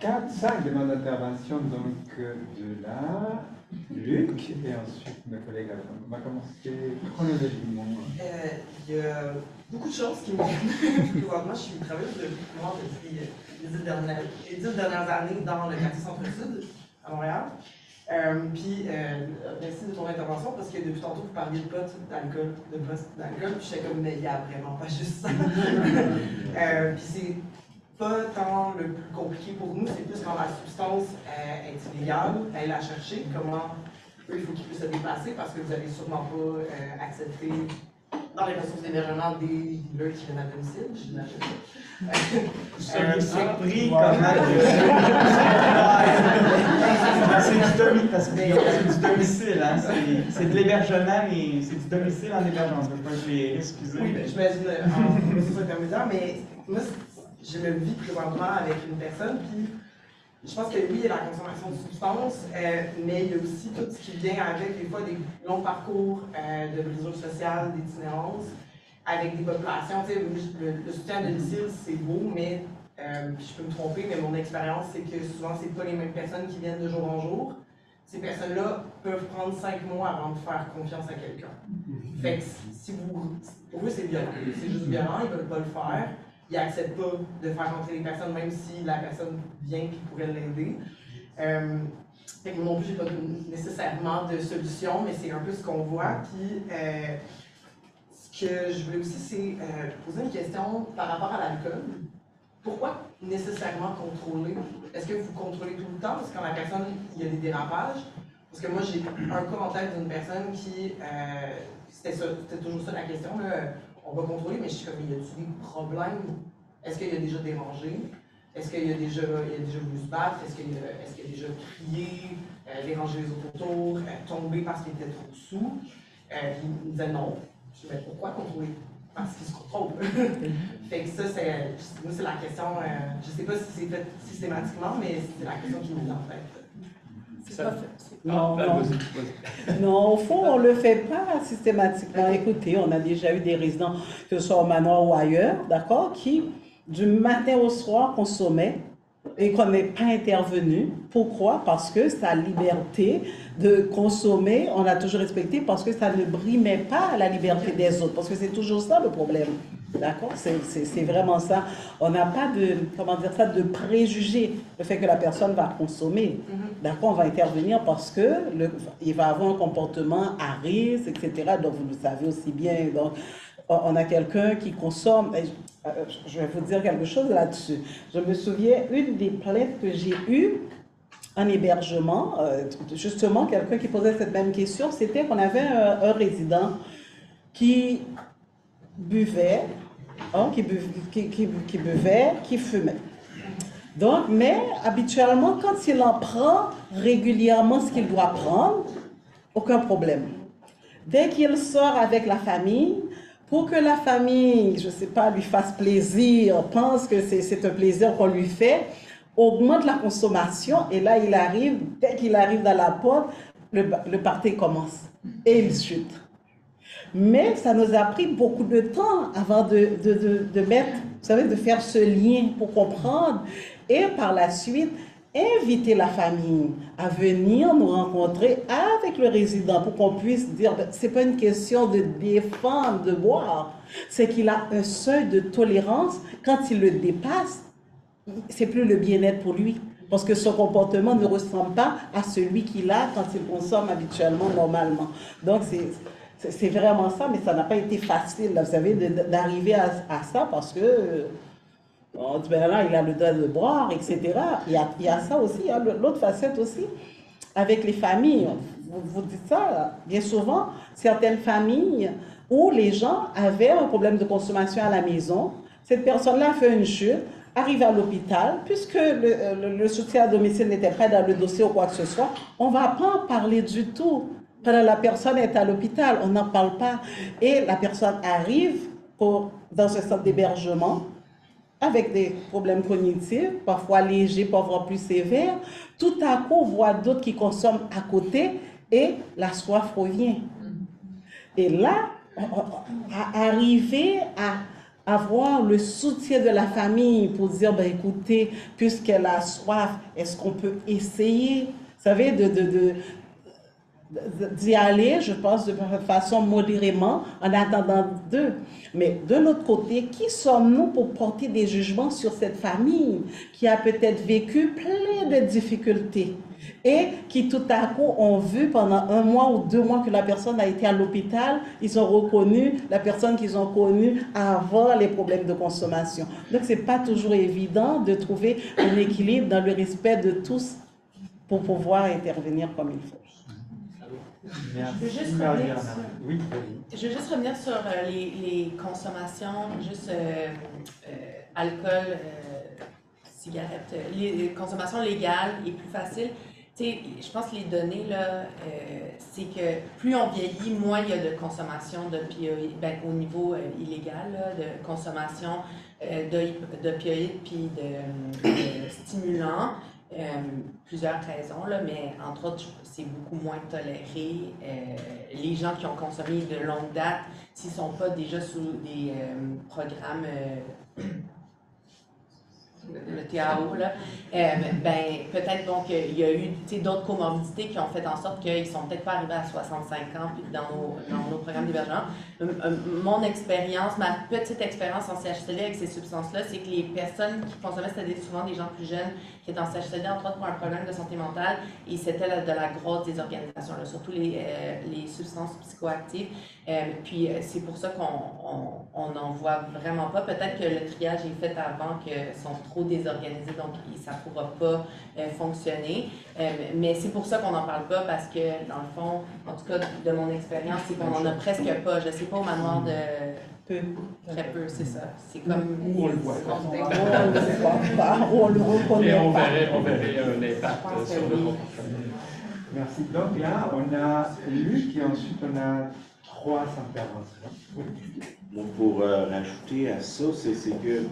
4-5 demandes d'intervention, donc de là, Luc, et ensuite mes collègues. On va commencer chronologiquement. Il y a beaucoup de choses qui me viennent. Présentement, je suis travailleuse depuis les 10 dernières années dans le quartier Centre-Sud à Montréal. Merci de ton intervention parce que depuis tantôt, vous parliez de potes d'alcool, puis j'étais comme, mais il n'y a vraiment pas juste ça. Puis c'est pas tant le plus compliqué pour nous, c'est plus quand la substance est illégale, elle la chercher, comment eux, il faut qu'ils puissent se déplacer parce que vous n'avez sûrement pas accepté dans les ressources d'hébergement des dealers qui viennent à domicile, j'imagine. C'est surpris comment c'est du domicile, hein? C'est de l'hébergement, mais c'est du domicile en hébergement. Je ne veux pas que les excuser. Oui, j'imagine en ressources intermédiaires, mais moi, je me vis présentement avec une personne, puis je pense que oui, il y a la consommation de substances, mais il y a aussi tout ce qui vient avec, des fois, des longs parcours de brisure sociale, d'itinérance, avec des populations. Tu sais, le soutien à domicile, c'est beau, mais je peux me tromper, mais mon expérience, c'est que souvent, c'est pas les mêmes personnes qui viennent de jour en jour. Ces personnes-là peuvent prendre 5 mois avant de faire confiance à quelqu'un. Fait que si pour eux, c'est violent. C'est juste violent, ils ne veulent pas le faire. Ils n'acceptent pas de faire rentrer les personnes, même si la personne vient et pourrait l'aider. Fait que moi non plus, je n'ai pas nécessairement de solution, mais c'est un peu ce qu'on voit. Puis, ce que je voulais aussi, c'est poser une question par rapport à l'alcool. Pourquoi nécessairement contrôler? Est-ce que vous contrôlez tout le temps? Parce que quand la personne, il y a des dérapages. Parce que moi, j'ai un cas en tête d'une personne qui, c'était toujours ça la question, là, on va contrôler, mais je suis comme, y a-t-il des problèmes? Est-ce qu'il y a déjà dérangé? Est-ce qu'il y a déjà voulu se battre? Est-ce qu'il a déjà crié, déranger les autres autour, tombé parce qu'il était trop sous? Puis il me disait non. Je dis, mais pourquoi contrôler? Parce qu'il se contrôle. Fait que ça, c'est la question, je sais pas si c'est fait systématiquement, mais c'est la question qui me vient en tête. C'est pas fait. Non, non, au fond, on ne le fait pas systématiquement. Écoutez, on a déjà eu des résidents, que ce soit au manoir ou ailleurs, d'accord, qui, du matin au soir, consommaient et qu'on n'est pas intervenu. Pourquoi? Parce que sa liberté de consommer, on a toujours respecté parce que ça ne brimait pas la liberté des autres. Parce que c'est toujours ça le problème. D'accord? C'est vraiment ça. On n'a pas de, comment dire ça, de préjugés. Le fait que la personne va consommer. D'accord? On va intervenir parce que il va avoir un comportement à risque, etc. Donc, vous le savez aussi bien. Donc, on a quelqu'un qui consomme. Je vais vous dire quelque chose là-dessus. Je me souviens, une des plaintes que j'ai eues en hébergement, justement, quelqu'un qui posait cette même question, c'était qu'on avait un résident qui buvait, qui fumait. Donc, mais habituellement, quand il en prend régulièrement ce qu'il doit prendre, aucun problème. Dès qu'il sort avec la famille, pour que la famille, je ne sais pas, lui fasse plaisir, pense que c'est un plaisir qu'on lui fait, augmente la consommation et là, il arrive, dès qu'il arrive dans la porte, le party commence et il chute. Mais ça nous a pris beaucoup de temps avant de mettre, vous savez, de faire ce lien pour comprendre et par la suite, inviter la famille à venir nous rencontrer avec le résident pour qu'on puisse dire, c'est pas une question de défendre, de boire, c'est qu'il a un seuil de tolérance. Quand il le dépasse, c'est plus le bien-être pour lui. Parce que son comportement ne ressemble pas à celui qu'il a quand il consomme habituellement, normalement. Donc, c'est vraiment ça, mais ça n'a pas été facile, là, vous savez, d'arriver à ça parce que on dit, ben là, il a le droit de boire, etc. Il y a ça aussi, il y a l'autre facette aussi. avec les familles. Vous dites ça, là. Bien souvent, certaines familles où les gens avaient un problème de consommation à la maison, cette personne-là fait une chute, arrive à l'hôpital, puisque le soutien à domicile n'était pas dans le dossier ou quoi que ce soit, on ne va pas en parler du tout. Quand la personne est à l'hôpital, on n'en parle pas. Et la personne arrive dans un centre d'hébergement avec des problèmes cognitifs, parfois légers, parfois plus sévères. Tout à coup, on voit d'autres qui consomment à côté et la soif revient. Et là, arriver à avoir le soutien de la famille pour dire, ben, écoutez, puisqu'elle a soif, est-ce qu'on peut essayer, vous savez, d'y aller, je pense, de façon modérément, en attendant d'eux. Mais de l'autre côté, qui sommes-nous pour porter des jugements sur cette famille qui a peut-être vécu plein de difficultés et qui tout à coup ont vu pendant 1 mois ou 2 mois que la personne a été à l'hôpital, ils ont reconnu la personne qu'ils ont connue avant les problèmes de consommation. Donc, ce n'est pas toujours évident de trouver un équilibre dans le respect de tous pour pouvoir intervenir comme il faut. Merci. Je veux juste revenir sur les consommations, juste alcool, cigarettes, les consommations légales et plus faciles. Tu sais, je pense que les données, là, c'est que plus on vieillit, moins il y a de consommation d'opioïdes, au niveau illégal, là, de consommation d'opioïdes puis de stimulants. Plusieurs raisons, là, mais entre autres, c'est beaucoup moins toléré. Les gens qui ont consommé de longue date, s'ils ne sont pas déjà sous des programmes, le TAO, là, peut-être donc il y a eu d'autres comorbidités qui ont fait en sorte qu'ils ne sont peut-être pas arrivés à 65 ans dans nos programmes d'hébergement. Mon expérience, ma petite expérience en CHSLD avec ces substances-là, c'est que les personnes qui consommaient, c'était souvent des gens plus jeunes qui étaient en CHSLD, entre autres pour un problème de santé mentale, et c'était de la grosse désorganisation, là, surtout les substances psychoactives. Puis c'est pour ça qu'on n'en voit vraiment pas. Peut-être que le triage est fait avant, qu'ils sont trop désorganisés, donc ça ne pourra pas fonctionner. Mais c'est pour ça qu'on n'en parle pas, parce que dans le fond, en tout cas de mon expérience, c'est qu'on n'en a presque pas. Je ne sais pas au manoir de... Peu. Très peu, c'est ça. C'est comme... Où on le voit. On le reconnaît pas. On verrait un impact sur le comportement. Merci. Donc là, on a Luc et ensuite on a 3 interventions. Bon, pour rajouter à ça, c'est que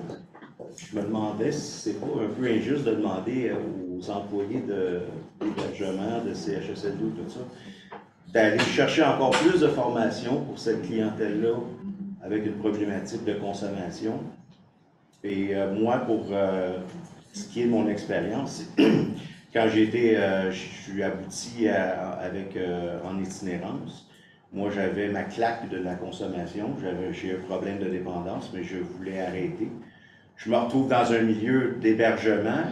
je me demandais si c'est pas un peu injuste de demander aux employés d'hébergement, de CHSLD ou tout ça, d'aller chercher encore plus de formation pour cette clientèle-là avec une problématique de consommation. Et moi, pour ce qui est de mon expérience, quand je suis abouti en itinérance, moi j'avais ma claque de la consommation, j'ai un problème de dépendance, mais je voulais arrêter. Je me retrouve dans un milieu d'hébergement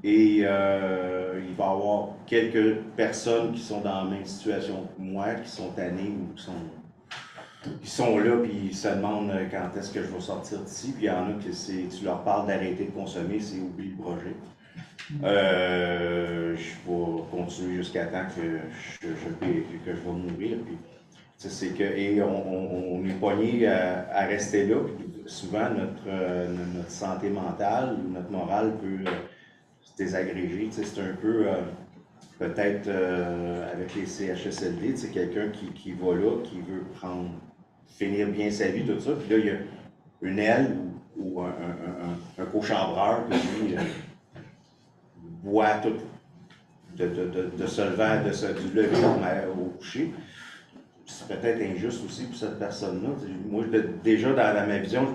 et il va y avoir quelques personnes qui sont dans la même situation que moi, qui sont tannées ou qui sont là puis ils se demandent quand est-ce que je vais sortir d'ici. Puis il y en a que tu leur parles d'arrêter de consommer, c'est oublie le projet. Je vais continuer jusqu'à temps que je vais mourir. Puis, c'est que, et on est poigné à rester là. Puis souvent, notre santé mentale ou notre morale peut se désagréger. C'est un peu, peut-être avec les CHSLD, quelqu'un qui va là, qui veut finir bien sa vie, tout ça. Puis là, il y a une aile ou un cochambreur qui lui boit tout, de se lever au coucher. C'est peut-être injuste aussi pour cette personne-là. Moi, déjà, dans ma vision,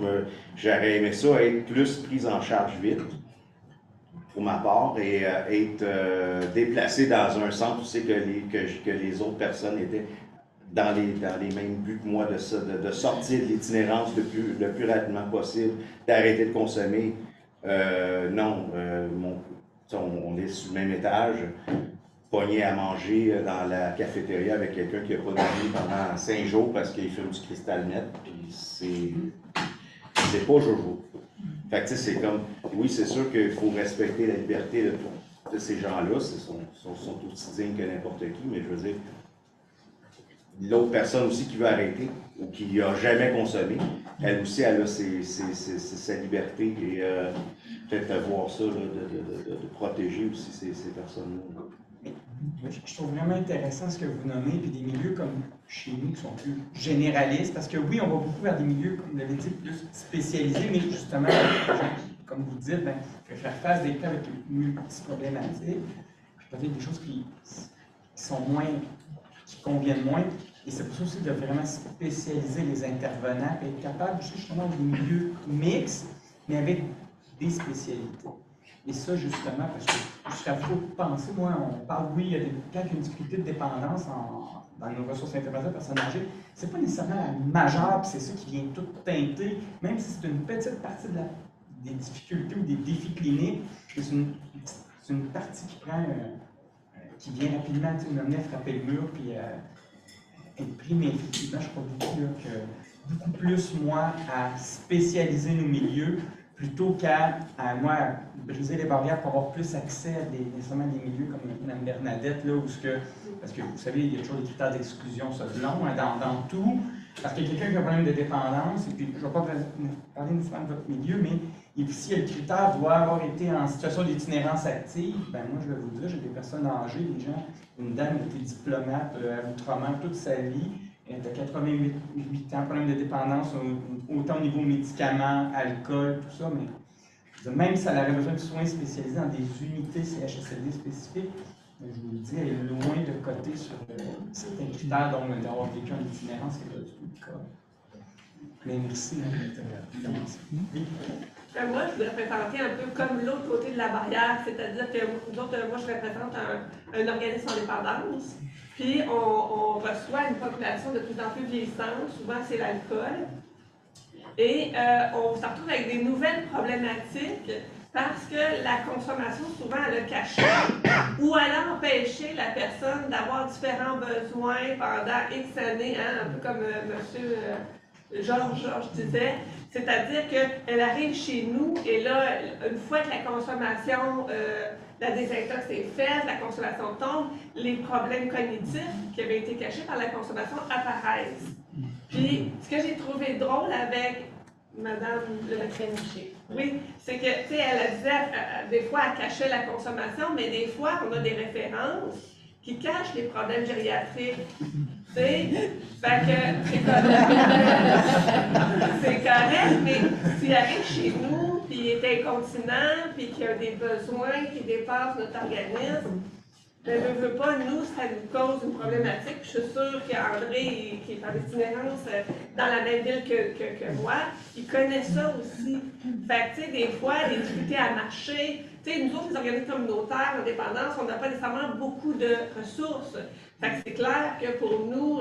j'aurais aimé ça être plus pris en charge vite, pour ma part, et être déplacé dans un centre où c'est que les autres personnes étaient dans les mêmes buts que moi, de sortir de l'itinérance le plus rapidement possible, d'arrêter de consommer. On est sur le même étage, pogné à manger dans la cafétéria avec quelqu'un qui n'a pas dormi pendant 5 jours parce qu'il fume du cristal net, puis c'est pas jojo. Fait que tu sais, c'est comme, oui, c'est sûr qu'il faut respecter la liberté ces gens-là sont aussi dignes que n'importe qui, mais je veux dire, l'autre personne aussi qui veut arrêter ou qui n'a jamais consommé, elle aussi, elle a sa liberté et peut-être voir ça, là, de protéger aussi ces personnes-là. Je trouve vraiment intéressant ce que vous nommez, puis des milieux comme chez nous qui sont plus généralistes, parce que oui, on va beaucoup vers des milieux, comme vous l'avez dit, plus spécialisés, mais justement, les gens qui, comme vous dites, faire face des cas avec multi-problématiques, puis peut-être des choses qui sont moins, qui conviennent moins, et c'est pour ça aussi de vraiment spécialiser les intervenants, et être capable justement des milieux mixtes, mais avec des spécialités. Et ça, justement, parce que jusqu'à faut penser, moi, on parle, oui, il y a quand il y a une difficulté de dépendance dans nos ressources intervenantes personnes âgées, c'est pas nécessairement la majeure, puis c'est ça qui vient tout teinter, même si c'est une petite partie des difficultés ou des défis cliniques, c'est une partie qui prend, qui vient rapidement nous amener à frapper le mur, puis être pris, mais effectivement, je crois beaucoup plus, moi, à spécialiser nos milieux, plutôt qu'à, moi, briser les barrières pour avoir plus accès à nécessairement des milieux comme Mme Bernadette, là, parce que vous savez, il y a toujours des critères d'exclusion selon, dans tout, parce qu'il y a quelqu'un qui a un problème de dépendance, et puis je ne vais pas parler nécessairement de votre milieu, mais si le critère doit avoir été en situation d'itinérance active, ben moi, je vais vous dire, j'ai des personnes âgées, des gens, une dame qui était diplomate à Outre-mer toute sa vie, elle a 88 ans, problème de dépendance, autant au niveau médicaments, alcool, tout ça, mais même si elle aurait besoin de soins spécialisés dans des unités CHSLD spécifiques, je vous le dis, elle est loin de coter sur certains critères, donc d'avoir vécu en itinérance, c'est pas du tout le cas. Mais merci. Moi, je voudrais présenter un peu comme l'autre côté de la barrière, c'est-à-dire que moi, je représente un organisme en dépendance. Puis, on reçoit une population de plus en plus vieillissante, souvent c'est l'alcool. Et on se retrouve avec des nouvelles problématiques parce que la consommation, souvent, elle a caché ou elle a empêché la personne d'avoir différents besoins pendant X années, hein, un peu comme M. Georges disait. C'est-à-dire qu'elle arrive chez nous et là, une fois que la consommation, la désintox est faite, la consommation tombe, les problèmes cognitifs qui avaient été cachés par la consommation apparaissent. Puis, ce que j'ai trouvé drôle avec Madame le Métrinché, oui, c'est que, tu sais, elle disait, des fois, elle cachait la consommation, mais des fois, on a des références qui cachent les problèmes gériatriques. Tu sais, fait que c'est correct, mais s'il arrive chez nous, puis il est incontinent, puis qu'il a des besoins qui dépassent notre organisme, ben, ne veut pas, nous, ça nous cause une problématique. Puis je suis sûre qu'André, qui est en itinérance dans la même ville que moi, il connaît ça aussi. Fait que, tu sais, des fois, des difficultés à marcher. Tu sais, nous autres, les organismes communautaires, en dépendance, on n'a pas nécessairement beaucoup de ressources. Fait que c'est clair que pour nous,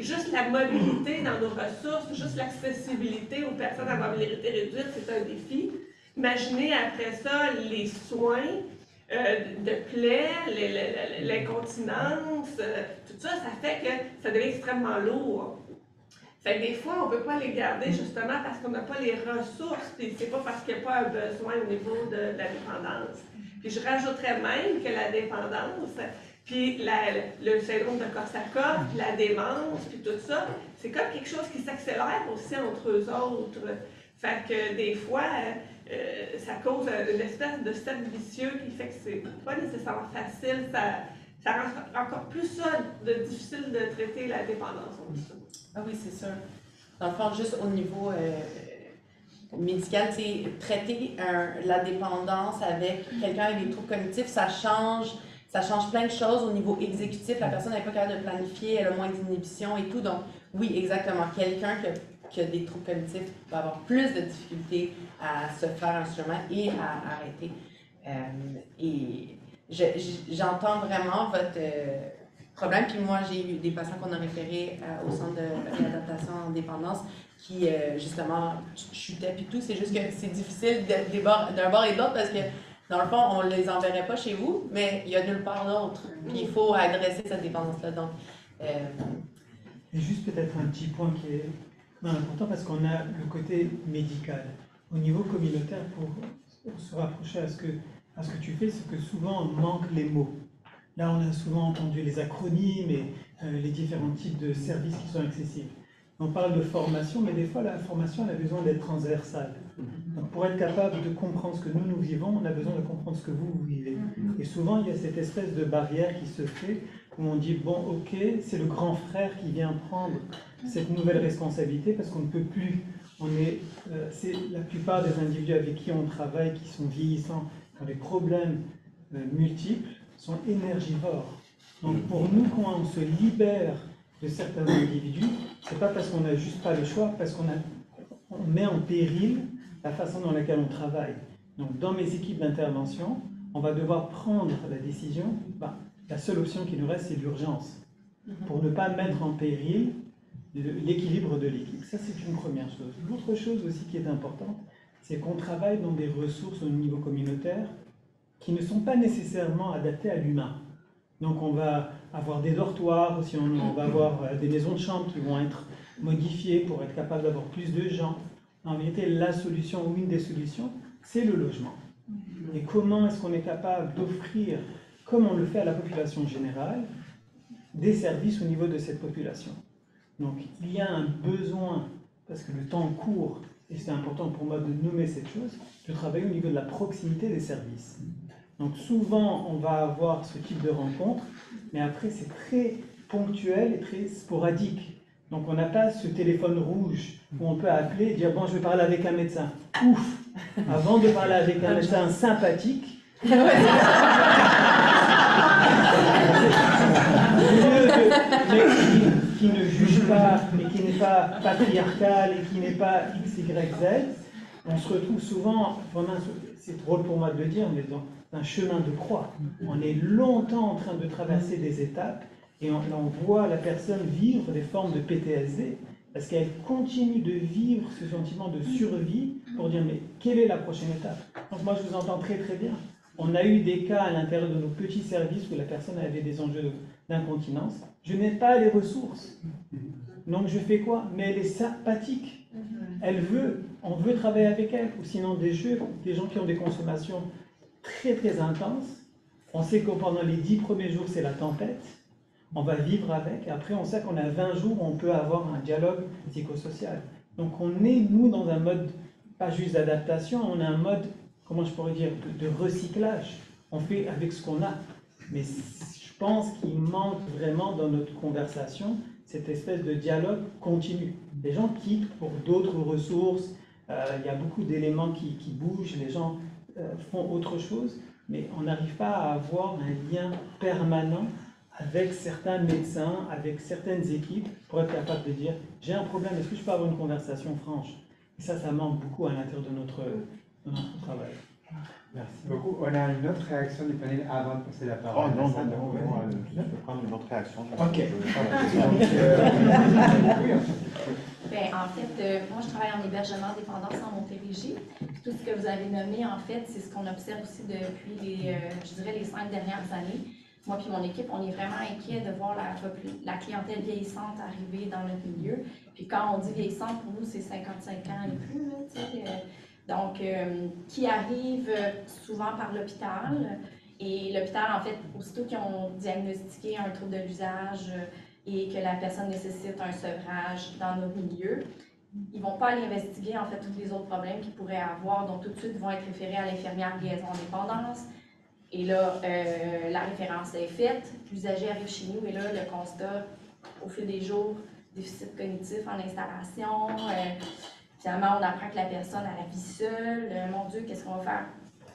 juste la mobilité dans nos ressources, juste l'accessibilité aux personnes à mobilité réduite, c'est un défi. Imaginez après ça les soins de plaies, l'incontinence, tout ça, ça fait que ça devient extrêmement lourd. Fait que des fois, on ne peut pas les garder justement parce qu'on n'a pas les ressources, puis c'est pas parce qu'il n'y a pas un besoin au niveau de la dépendance. Puis je rajouterais même que la dépendance, puis le syndrome de Korsakoff, puis la démence, puis tout ça, c'est comme quelque chose qui s'accélère aussi entre eux autres. Fait que des fois, ça cause une espèce de cercle vicieux qui fait que c'est pas nécessairement facile, ça rend encore plus ça difficile de traiter la dépendance. Ah oui, c'est sûr. Dans le fond, juste au niveau médical, traiter la dépendance avec quelqu'un avec des troubles cognitifs, ça change plein de choses au niveau exécutif. La personne n'est pas capable de planifier, elle a moins d'inhibition et tout. Donc, oui, exactement. Quelqu'un qui a des troubles cognitifs va avoir plus de difficultés à se faire un chemin et à arrêter. Et j'entends vraiment votre problème. Puis moi, j'ai eu des patients qu'on a référés au centre de réadaptation en dépendance qui, justement, chutaient puis tout. C'est juste que c'est difficile d'un bord et de l'autre parce que, dans le fond, on ne les enverrait pas chez vous, mais il y a nulle part d'autre. Puis il faut adresser cette dépendance-là. Donc, Et juste peut-être un petit point qui est important parce qu'on a le côté médical. Au niveau communautaire, pour se rapprocher à ce que ce que tu fais, c'est que souvent on manque les mots. Là, on a souvent entendu les acronymes et les différents types de services qui sont accessibles. On parle de formation, mais des fois, la formation elle a besoin d'être transversale. Donc, pour être capable de comprendre ce que nous vivons, on a besoin de comprendre ce que vous vivez. Et souvent, il y a cette espèce de barrière qui se fait où on dit, bon, ok, c'est le grand frère qui vient prendre cette nouvelle responsabilité parce qu'on ne peut plus. C'est la plupart des individus avec qui on travaille, qui sont vieillissants, qui ont des problèmes multiples, sont énergivores. Donc pour nous, quand on se libère de certains individus, c'est pas parce qu'on n'a juste pas le choix, parce qu'on met en péril la façon dans laquelle on travaille. Donc dans mes équipes d'intervention, on va devoir prendre la décision, la seule option qui nous reste, c'est l'urgence, pour ne pas mettre en péril l'équilibre de l'équipe. Ça, c'est une première chose. L'autre chose aussi qui est importante, c'est qu'on travaille dans des ressources au niveau communautaire qui ne sont pas nécessairement adaptées à l'humain. Donc on va avoir des dortoirs, aussi on va avoir des maisons de chambre qui vont être modifiées pour être capable d'avoir plus de gens. En vérité, la solution ou une des solutions, c'est le logement. Et comment est-ce qu'on est capable d'offrir, comme on le fait à la population générale, des services au niveau de cette population. Donc il y a un besoin, parce que le temps court, et c'est important pour moi de nommer cette chose, de travailler au niveau de la proximité des services. Donc souvent, on va avoir ce type de rencontre, mais après, c'est très ponctuel et très sporadique. Donc on n'a pas ce téléphone rouge où on peut appeler et dire « bon, je vais parler avec un médecin ». Ouf! Avant de parler avec un médecin sympathique, qui ne juge pas, mais qui n'est pas patriarcal et qui n'est pas X, Y, Z, on se retrouve souvent, vraiment, c'est drôle pour moi de le dire, mais dans un chemin de croix. On est longtemps en train de traverser des étapes et on voit la personne vivre des formes de PTSD parce qu'elle continue de vivre ce sentiment de survie pour dire mais quelle est la prochaine étape? Donc moi je vous entends très très bien. On a eu des cas à l'intérieur de nos petits services où la personne avait des enjeux d'incontinence. Je n'ai pas les ressources. Donc je fais quoi? Mais elle est sympathique. Elle veut, on veut travailler avec elle. Ou sinon des gens qui ont des consommations très très intenses. On sait que pendant les 10 premiers jours c'est la tempête. On va vivre avec. Après on sait qu'on a 20 jours où on peut avoir un dialogue psychosocial. Donc on est nous dans un mode, pas juste d'adaptation, on a un mode, comment je pourrais dire, de recyclage. On fait avec ce qu'on a. Mais je pense qu'il manque vraiment dans notre conversation cette espèce de dialogue continu. Les gens quittent pour d'autres ressources, il y a beaucoup d'éléments qui bougent, les gens font autre chose, mais on n'arrive pas à avoir un lien permanent avec certains médecins, avec certaines équipes, pour être capable de dire « j'ai un problème, est-ce que je peux avoir une conversation franche ?» Et ça manque beaucoup à l'intérieur de notre travail. Merci beaucoup. On a une autre réaction du panel avant de passer la parole. Oh non, je peux prendre une autre réaction. Ok. En fait, moi je travaille en hébergement dépendance en Montérégie. Tout ce que vous avez nommé, en fait, c'est ce qu'on observe aussi depuis les 5 dernières années. Moi et mon équipe, on est vraiment inquiets de voir la clientèle vieillissante arriver dans notre milieu. Puis quand on dit vieillissante, pour nous, c'est 55 ans et plus, donc, qui arrivent souvent par l'hôpital. Et l'hôpital, en fait, aussitôt qu'ils ont diagnostiqué un trouble de l'usage et que la personne nécessite un sevrage dans notre milieu, ils ne vont pas aller investiguer, en fait, tous les autres problèmes qu'ils pourraient avoir. Donc, tout de suite, ils vont être référés à l'infirmière liaison en dépendance. Et là, la référence est faite, l'usager arrive chez nous et là, le constat, au fil des jours, déficit cognitif en installation, finalement, on apprend que la personne a la vie seule, mon Dieu, qu'est-ce qu'on va faire?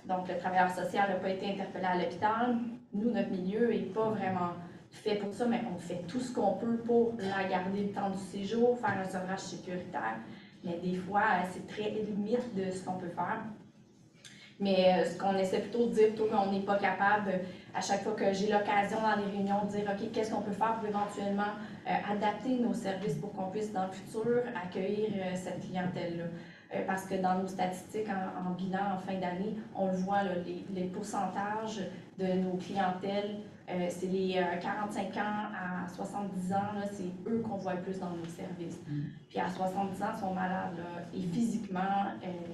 Donc, le travailleur social n'a pas été interpellé à l'hôpital. Nous, notre milieu n'est pas vraiment fait pour ça, mais on fait tout ce qu'on peut pour la garder le temps du séjour, faire un sevrage sécuritaire. Mais des fois, c'est très limite de ce qu'on peut faire. Mais ce qu'on essaie plutôt de dire, plutôt qu'on n'est pas capable, à chaque fois que j'ai l'occasion dans les réunions, de dire OK, qu'est-ce qu'on peut faire pour éventuellement adapter nos services pour qu'on puisse dans le futur accueillir cette clientèle-là. Parce que dans nos statistiques en bilan en fin d'année, on le voit, là, les pourcentages de nos clientèles C'est les 45 ans à 70 ans, là, c'est eux qu'on voit le plus dans nos services. Puis à 70 ans, ils sont malades, là, et physiquement,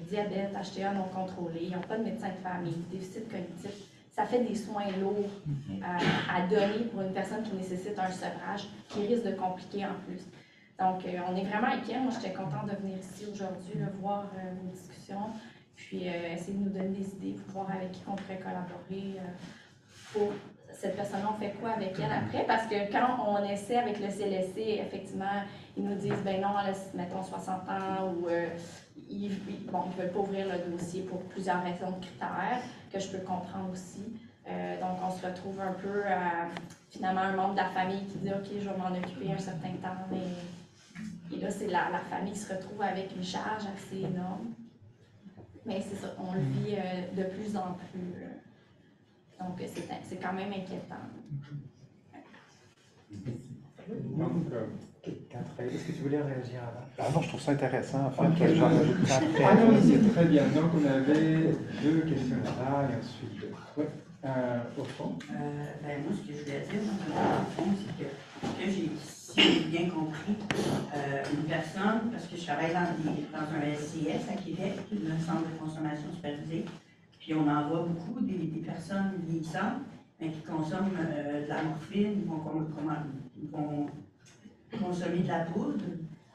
diabète, HTA non contrôlé, ils n'ont pas de médecin de famille, déficit cognitif. Ça fait des soins lourds à donner pour une personne qui nécessite un sevrage, qui risque de compliquer en plus. Donc, on est vraiment inquiets. Moi, j'étais contente de venir ici aujourd'hui, voir une discussion, puis essayer de nous donner des idées pour voir avec qui on pourrait collaborer pour cette personne-là, on fait quoi avec elle après? Parce que quand on essaie avec le CLSC, effectivement, ils nous disent, ben non, là, mettons 60 ans, ou ils ne veulent pas ouvrir le dossier pour plusieurs raisons de critères, que je peux comprendre aussi. Donc, on se retrouve un peu, finalement, un membre de la famille qui dit, OK, je vais m'en occuper un certain temps, et là, c'est la famille qui se retrouve avec une charge assez énorme. Mais c'est ça, on le vit de plus en plus. Donc, c'est quand même inquiétant. Donc, Catherine, est-ce que tu voulais réagir à ça? Ah non, je trouve ça intéressant, en fait. Okay. J'en ajoute après. Ah non, c'est très bien. Donc, on avait 2 questions là, et ensuite 2. Oui, au fond. Moi, ce que je voulais dire, au fond, c'est que si j'ai bien compris, une personne, parce que je travaille dans un SCS à Québec, le Centre de consommation supervisée, puis on en voit beaucoup des personnes vieillissantes, mais qui consomment de la morphine, ils vont consommer de la poudre.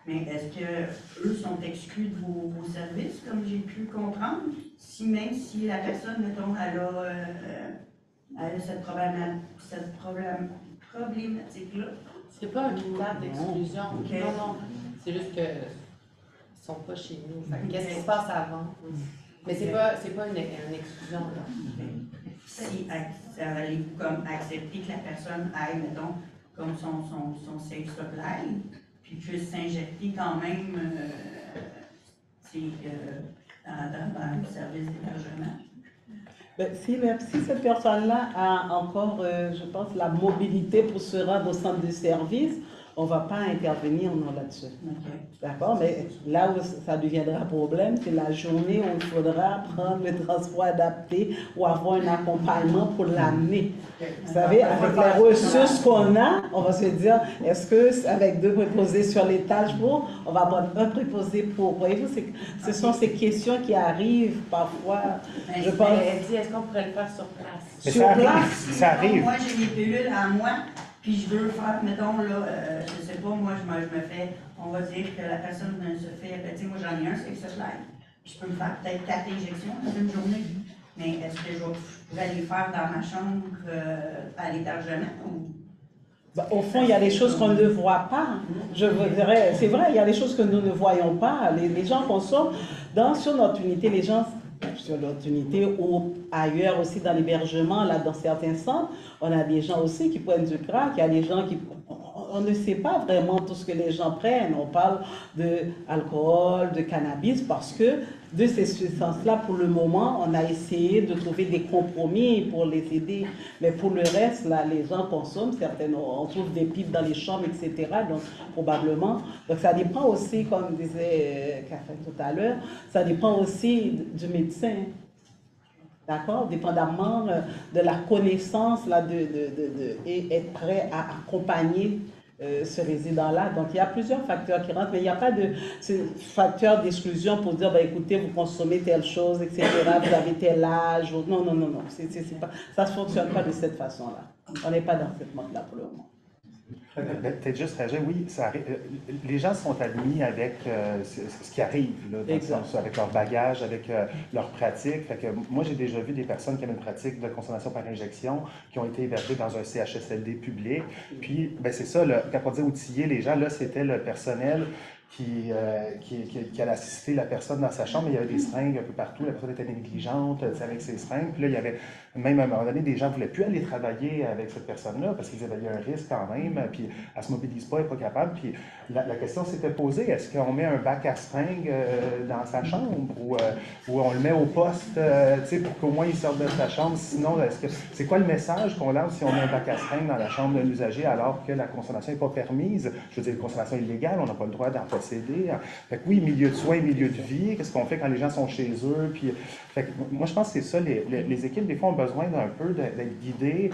Mais est-ce qu'eux sont exclus de vos services, comme j'ai pu comprendre? Même si la personne, mettons, elle a cette problématique-là. C'est pas un critère d'exclusion. Okay. Non. C'est juste qu'ils ne sont pas chez nous. Qu'est-ce qui se passe avant? Mais c'est pas une exclusion. Là. Si allez-vous comme accepter que la personne aille, mettons, comme son safe supply, puis puisse s'injecter quand même dans le service d'hébergement? Si cette personne-là a encore, je pense, la mobilité pour se rendre au centre de service, on ne va pas intervenir là-dessus. Okay. D'accord? Mais là où ça deviendra problème, c'est la journée où il faudra prendre le transport adapté ou avoir un accompagnement pour l'amener. Vous savez, avec les ressources qu'on a, on va se dire, est-ce que avec 2 préposés sur l'étage on va avoir un préposé pour. Voyez-vous, ce sont ces questions qui arrivent parfois. Je pense. Elle dit, est-ce qu'on pourrait le faire sur place? Mais sur place? Ça arrive. Moi, j'ai des pilules à moi. Puis je veux faire, mettons, là, je sais pas, moi, je me fais, on va dire que la personne se fait, tu sais, moi j'en ai un, c'est Safe Puis je peux me faire peut-être 4 injections dans une journée. Mais est-ce que je pourrais les faire dans ma chambre à l'hébergement ou? Au fond, il y a des choses qu'on ne voit pas. Je dirais, c'est vrai, il y a des choses que nous ne voyons pas. Les gens consomment sur notre unité, les gens sur notre unité ou ailleurs aussi dans l'hébergement, là dans certains centres, on a des gens aussi qui prennent du crack, il y a des gens qui... On ne sait pas vraiment tout ce que les gens prennent. On parle d'alcool, de cannabis, parce que de ces substances-là, pour le moment, on a essayé de trouver des compromis pour les aider. Mais pour le reste, là, les gens consomment, certaines, on trouve des pipes dans les chambres, etc. Donc, probablement. Donc, ça dépend aussi, comme disait Catherine tout à l'heure, ça dépend aussi du médecin. D'accord? Dépendamment de la connaissance là, et être prêt à accompagner ce résident-là. Donc, il y a plusieurs facteurs qui rentrent, mais il n'y a pas de facteur d'exclusion pour dire, ben, écoutez, vous consommez telle chose, etc., vous avez tel âge. Non. Ça ne fonctionne pas de cette façon-là. On n'est pas dans cette mode-là pour le moment. Peut-être juste réagir, oui, les gens sont admis avec ce qui arrive, là, dans le sens, avec leur bagage, avec leur pratique. Fait que moi, j'ai déjà vu des personnes qui avaient une pratique de consommation par injection qui ont été hébergées dans un CHSLD public. Puis, ben, c'est ça, quand on dit outiller les gens, là, c'était le personnel qui allait assister la personne dans sa chambre, mais il y avait des seringues un peu partout, la personne était négligente avec ses seringues, puis là, il y avait même à un moment donné, des gens ne voulaient plus aller travailler avec cette personne-là parce qu'ils disaient, il y a un risque quand même, puis elle ne se mobilise pas, elle n'est pas capable, puis la question s'était posée, est-ce qu'on met un bac à seringues dans sa chambre ou on le met au poste pour qu'au moins il sorte de sa chambre, sinon, c'est quoi le message qu'on lance si on met un bac à seringues dans la chambre de l'usager alors que la consommation n'est pas permise? Je veux dire, consommation illégale, on n'a pas le droit d'en posséder. CHSLD. Fait que oui, milieu de soins, milieu de vie, qu'est-ce qu'on fait quand les gens sont chez eux? Puis, fait que, moi, je pense que c'est ça, les équipes, des fois, ont besoin d'un peu d'être guidées.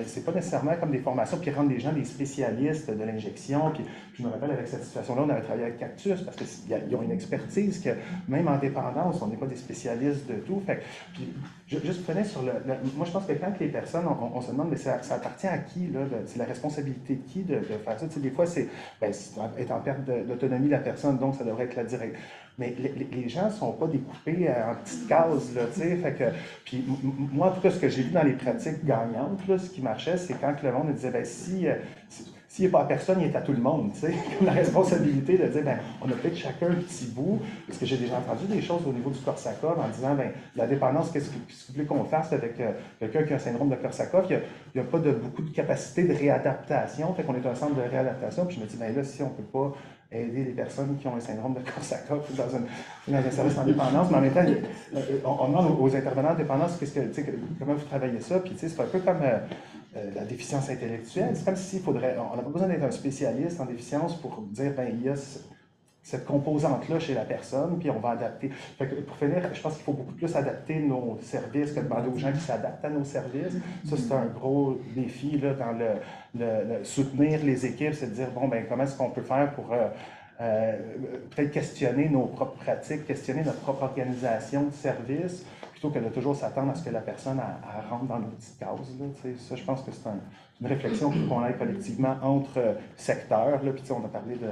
C'est pas nécessairement comme des formations qui rendent les gens des spécialistes de l'injection. Puis, je me rappelle, avec cette situation-là, on avait travaillé avec Cactus, parce qu'ils ont une expertise que, même en dépendance, on n'est pas des spécialistes de tout. Fait que, puis, juste prenez sur moi, je pense que quand les personnes, on se demande, mais ça appartient à qui, là? C'est la responsabilité de qui de faire ça? Tu sais, des fois, c'est être en perte d'autonomie de la personne, donc ça devrait être la direction. Mais les gens ne sont pas découpés en petites cases, là, tu sais, fait que, puis moi, en tout cas, ce que j'ai vu dans les pratiques gagnantes, là, ce qui marchait, c'est quand le monde disait, ben s'il n'est pas à personne, il est à tout le monde, tu sais, la responsabilité de dire, ben on a peut-être chacun un petit bout, parce que j'ai déjà entendu des choses au niveau du Korsakoff en disant, ben la dépendance, qu'est-ce que vous voulez qu'on fasse avec quelqu'un qui a un syndrome de Korsakoff, il n'y a pas beaucoup de capacité de réadaptation, fait qu'on est un centre de réadaptation, puis je me dis, ben là, si on ne peut pas aider les personnes qui ont un syndrome de Korsakoff dans un service en dépendance, mais en même temps, on demande aux intervenants en dépendance comment vous travaillez ça, puis c'est un peu comme la déficience intellectuelle, c'est comme s'il faudrait, on n'a pas besoin d'être un spécialiste en déficience pour dire, ben il y a cette composante-là chez la personne, puis on va adapter. Fait que pour finir, je pense qu'il faut beaucoup plus adapter nos services que demander aux gens qui s'adaptent à nos services. Ça, c'est un gros défi là, dans le soutenir les équipes, c'est de dire, bon, ben comment est-ce qu'on peut faire pour peut-être questionner nos propres pratiques, questionner notre propre organisation de service, plutôt que de toujours s'attendre à ce que la personne elle rentre dans nos petites cases. Là, ça, je pense que c'est une réflexion qu'on a collectivement entre secteurs. Là, puis on a parlé de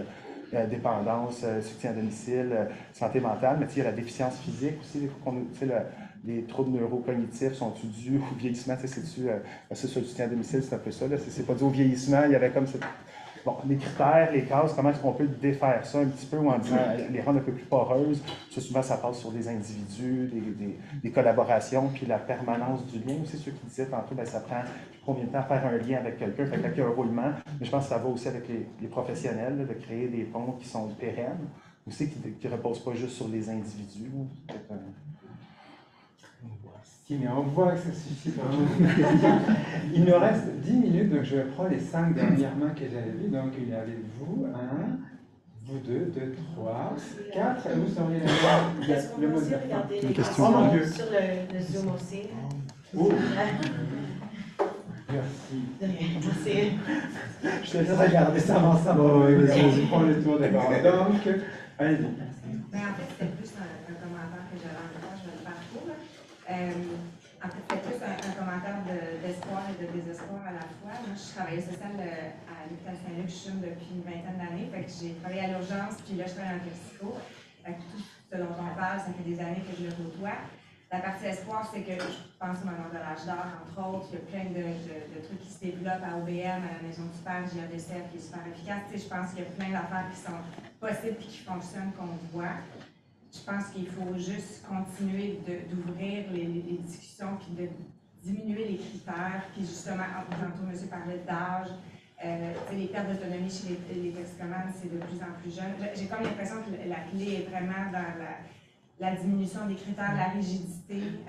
dépendance, soutien à domicile, santé mentale, mais il y a la déficience physique aussi. Les troubles neurocognitifs sont-ils dus au vieillissement? C'est ça, le soutien à domicile, c'est un peu ça. C'est pas dû au vieillissement, il y avait comme les critères, les cases, comment est-ce qu'on peut défaire ça un petit peu en disant les rendre un peu plus poreuses. Ça, souvent, ça passe sur des individus, des collaborations, puis la permanence du lien. Aussi, ceux qui disaient tantôt, ça prend combien de temps à faire un lien avec quelqu'un. Fait qu'il y a un roulement, mais je pense que ça va aussi avec les professionnels, là, de créer des ponts qui sont pérennes, aussi qui ne reposent pas juste sur les individus. Si, mais on voit que ça suffit vraiment une question. Il nous reste 10 minutes, donc je prends les 5 dernières mains que j'avais vues. Donc il y avait vous, 1, vous 2, 3, 4, et vous seriez là. Est-ce qu'on peut aussi regarder les questions sur le Zoom aussi? Oh. Merci. Merci. Je te laisse regarder ça ensemble. On prend le tour d'abord. Donc, allez-y. En fait, c'était plus un commentaire que j'avais en même temps, je vais le faire court. En fait, c'était plus un commentaire d'espoir et de désespoir à la fois. Moi, je travaillais social à l'hôpital Saint-Luc, je fume depuis une vingtaine d'années. Fait que j'ai travaillé à l'urgence, puis là, je travaille en toxico. Tout ce dont on parle, ça fait des années que je le côtoie. La partie espoir, c'est que je pense au manoir de l'âge d'or, entre autres. Il y a plein de trucs qui se développent à OBM, à la Maison du Père, JADCF, qui est super efficace. Je pense qu'il y a plein d'affaires qui sont possibles et qui fonctionnent, qu'on voit. Je pense qu'il faut juste continuer d'ouvrir les discussions puis de diminuer les critères. Puis justement, tantôt, monsieur parlait d'âge. Les pertes d'autonomie chez les toxicomanes, c'est de plus en plus jeune. J'ai comme l'impression que la clé est vraiment dans la diminution des critères, la rigidité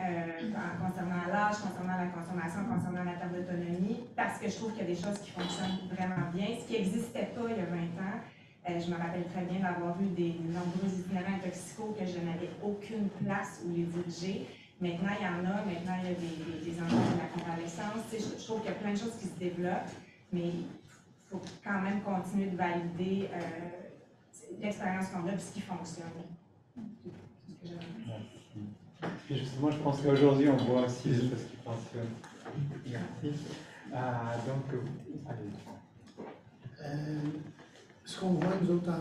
concernant l'âge, concernant la consommation, concernant la perte d'autonomie, parce que je trouve qu'il y a des choses qui fonctionnent vraiment bien. Ce qui n'existait pas il y a 20 ans, je me rappelle très bien d'avoir eu des nombreux itinérants toxicaux que je n'avais aucune place où les diriger. Maintenant, il y en a. Maintenant, il y a des enfants de la convalescence. Je trouve qu'il y a plein de choses qui se développent, mais il faut quand même continuer de valider l'expérience qu'on a et ce qui fonctionne. Et justement, je pense qu'aujourd'hui, on voit aussi des choses qui fonctionnent. Merci. Donc, allez. Ce qu'on voit, nous autres,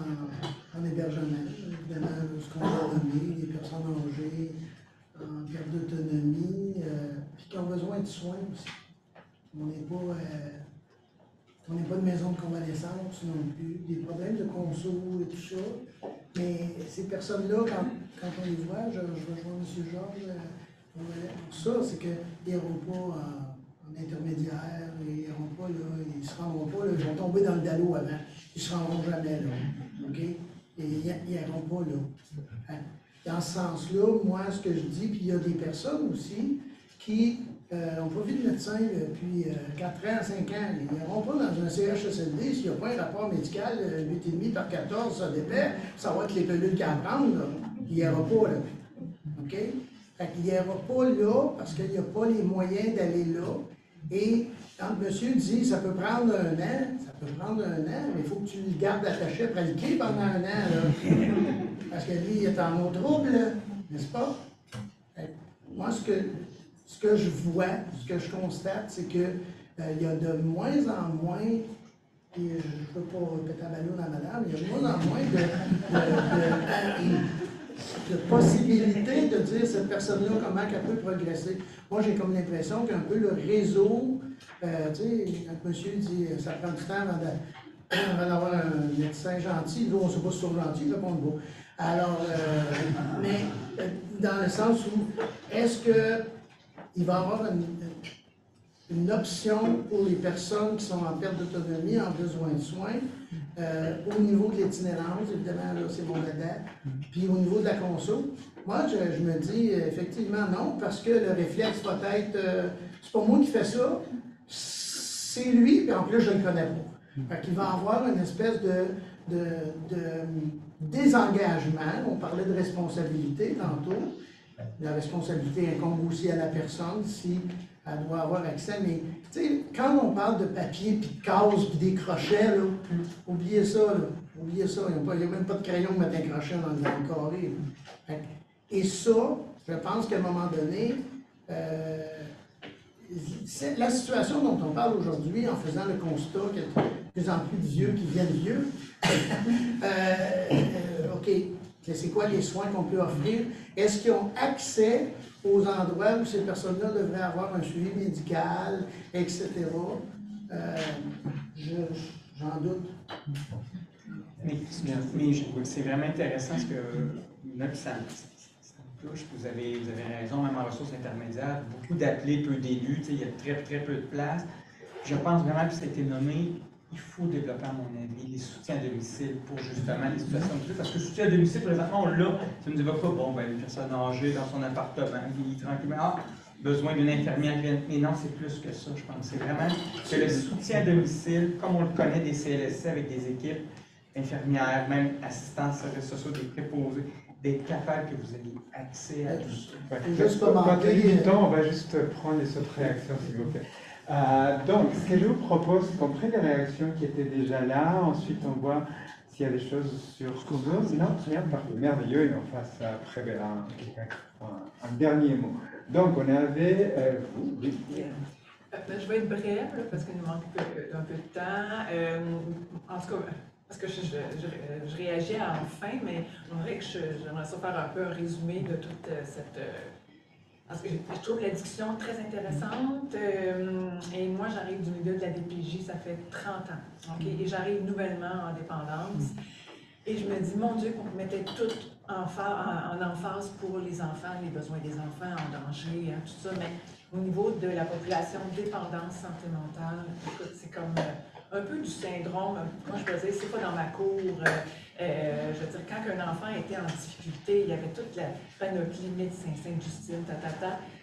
en hébergement, évidemment, ce qu'on va donner, les personnes âgées, en perte d'autonomie, puis qui ont besoin de soins aussi. On n'est pas de maison de convalescence non plus, des problèmes de conso et tout ça. Mais ces personnes-là, quand on les voit, je rejoins M. Georges, ça, c'est qu'ils n'iront pas en intermédiaire, ils n'iront pas là, ils ne se rendront pas là, ils vont tomber dans le dallo avant, ils ne se rendront jamais là. OK? Et ils n'iront pas là. Dans ce sens-là, moi, ce que je dis, puis il y a des personnes aussi qui on pas vu de médecin depuis 4 ans, 5 ans. Ils n'iront pas dans un CHSLD s'il n'y a pas un rapport médical 8,5 par 14, ça dépend. Ça va être les pelules qu'il y a à prendre. Il n'y aura pas, là. OK? Fait qu'il n'y aura pas là parce qu'il n'y a pas les moyens d'aller là. Et quand le monsieur dit ça peut prendre 1 an, ça peut prendre 1 an, mais il faut que tu le gardes attaché après le quai pendant 1 an. Là. Parce que lui, il est en eau trouble, n'est-ce pas? Moi, ce que je vois, ce que je constate, c'est que il y a de moins en moins, et je ne veux pas péter un ballon à madame, il y a de moins en moins de possibilités de dire cette personne-là comment elle peut progresser. Moi, j'ai comme l'impression qu'un peu le réseau, tu sais, quand monsieur dit ça prend du temps avant d'avoir un médecin gentil, nous, on ne sait pas si c'est gentil, répondre beau. Alors, mais dans le sens où, est-ce qu'il va y avoir une option pour les personnes qui sont en perte d'autonomie, en besoin de soins, au niveau de l'itinérance, évidemment, là, c'est mon dada, puis au niveau de la conso? Moi, je me dis effectivement non, parce que le réflexe va être, c'est pas moi qui fais ça, c'est lui, puis en plus, je ne le connais pas. Fait qu'il va avoir une espèce de désengagement. On parlait de responsabilité tantôt. La responsabilité incombe aussi à la personne si elle doit avoir accès. Mais tu sais, quand on parle de papier, puis de cases, puis des crochets, là, oubliez ça. Là. Oubliez ça. Il n'y a même pas de crayon pour mettre un crochet dans le carré. Et ça, je pense qu'à un moment donné, la situation dont on parle aujourd'hui, en faisant le constat qu'il y a de plus en plus de vieux qui viennent vieux, OK, c'est quoi les soins qu'on peut offrir? Est-ce qu'ils ont accès aux endroits où ces personnes-là devraient avoir un suivi médical, etc.? J'en doute. Mais c'est vraiment intéressant ce que là, ça me touche. Vous avez raison, même en ressources intermédiaires, beaucoup d'appelés, peu d'élus, il y a très peu de place. Je pense vraiment que ça a été nommé. Il faut développer, à mon avis, les soutiens à domicile pour justement les situations de vie. Parce que le soutien à domicile, présentement, on l'a. Ça ne nous évoque pas, bon, ben, une personne âgée dans son appartement, qui vit tranquillement, besoin d'une infirmière qui vient. Mais non, c'est plus que ça, je pense. C'est vraiment que le soutien à domicile, comme on le connaît des CLSC avec des équipes infirmières, même assistants services sociaux, des préposés, d'être capable que vous ayez accès à tout ça. Juste quand il y a du temps, on va juste prendre les autres réactions, s'il vous plaît. Donc, ce que je vous propose, c'est qu'on prenne les réactions qui étaient déjà là, ensuite on voit s'il y a des choses sur ce qu'on veut. Non, rien, parfait, merveilleux, et on fasse après un dernier mot. Donc, on avait vous. Je vais être brève, là, parce qu'il nous manque un peu de temps. En tout cas, parce que je réagis à la fin, mais on dirait que j'aimerais ça faire un peu un résumé de toute cette... Parce que je trouve la discussion très intéressante et moi j'arrive du milieu de la DPJ, ça fait 30 ans, okay? Et j'arrive nouvellement en dépendance et je me dis, mon Dieu, qu'on mettait tout en emphase pour les enfants, les besoins des enfants en danger, hein, tout ça, mais au niveau de la population dépendance santé mentale, écoute, c'est comme un peu du syndrome, moi je peux dire, c'est pas dans ma cour. Je veux dire, quand un enfant était en difficulté, il y avait toute la panoplie médecin, Sainte-Justine,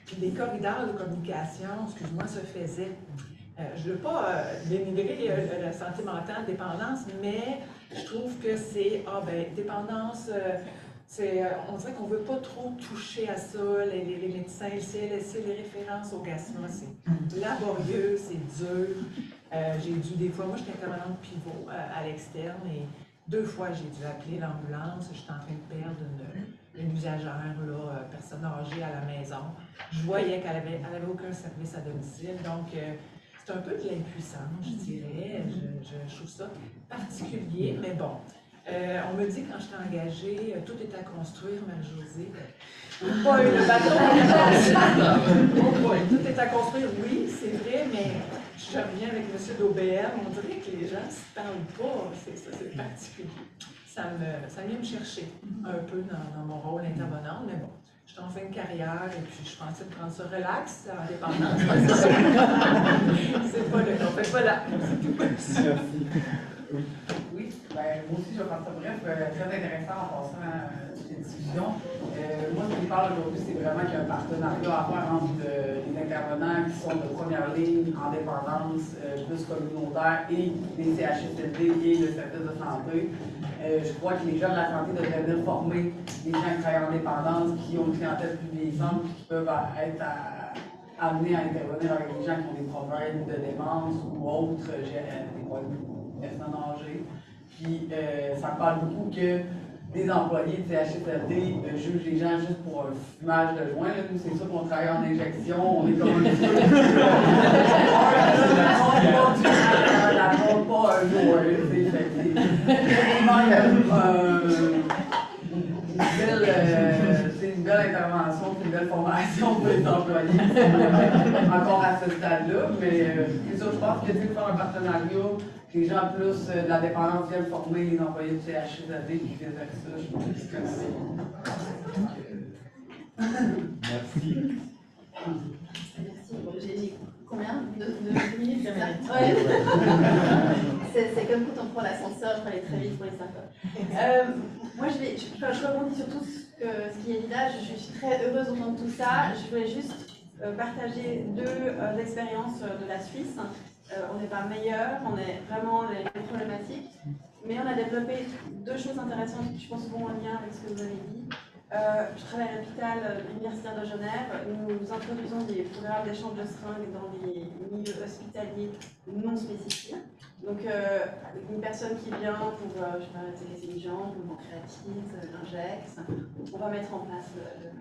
puis les corridors de communication, excuse-moi, se faisaient. Je ne veux pas dénigrer la santé mentale, dépendance, mais je trouve que c'est, dépendance, on dirait qu'on ne veut pas trop toucher à ça, les médecins, le CLSC, les références au GASMA, c'est laborieux, c'est dur. J'ai dû, des fois, moi j'étais intervenante pivot à l'externe et 2 fois j'ai dû appeler l'ambulance, j'étais en train de perdre une usagère, là, personne âgée à la maison. Je voyais qu'elle avait aucun service à domicile, donc c'est un peu de l'impuissance, je dirais. Je trouve ça particulier, mais bon. On me dit quand je suis engagée, tout est à construire, Marie-Josée. Pas le bateau. Tout est à construire, oui, c'est vrai, mais je reviens avec M. d'OBM, on dirait que les gens ne se parlent pas, c'est particulier. Ça vient me chercher un peu dans mon rôle intervenant, mais bon. Je suis en fin de carrière et puis je pensais prendre ça relax, en dépendance. C'est pas le cas, on fait pas là. Merci. Oui, ben, moi aussi je vais faire ça bref, très intéressant en passant cette discussion. Moi, je parle aujourd'hui, c'est vraiment qu'il y a un partenariat à faire entre les intervenants qui sont de première ligne en dépendance plus communautaire et les CHSLD et le service de santé. Je crois que les gens de la santé devraient venir former les gens qui travaillent en dépendance, qui ont une clientèle plus vieillissante, qui peuvent être amenés à intervenir avec des gens qui ont des problèmes de démence ou autres, des problèmes de personnes âgées. Puis ça me parle beaucoup que des employés de CHSLD jugent les gens juste pour un fumage de joint. Nous, c'est ça qu'on travaille en injection, on est comme un petit peu. On pas un jour, c'est une belle intervention, c'est une belle formation pour les employés. Encore à ce stade-là, mais c'est ça, je pense que tu faire un partenariat. Les gens plus de la dépendance viennent former les employés du CHSLD qui faisaient ça, je pense que c'est Merci. Merci. J'ai combien de minutes? Ouais. C'est comme quand on prend l'ascenseur, il faut aller très vite pour les 5 heures. Moi, je rebondis sur tout ce qui est dit là. Je suis très heureuse d'entendre tout ça. Je voulais juste partager deux expériences de la Suisse. On n'est pas meilleur, on est vraiment les problématiques, mais on a développé deux choses intéressantes qui je pense vont en lien avec ce que vous avez dit. Je travaille à l'hôpital universitaire de Genève. Nous introduisons des programmes d'échange de seringues dans les milieux hospitaliers non spécifiques. Donc, une personne qui vient pour, je sais pas, casser une jambe, une pancréatite, l'injecte, on va mettre en place le matériel.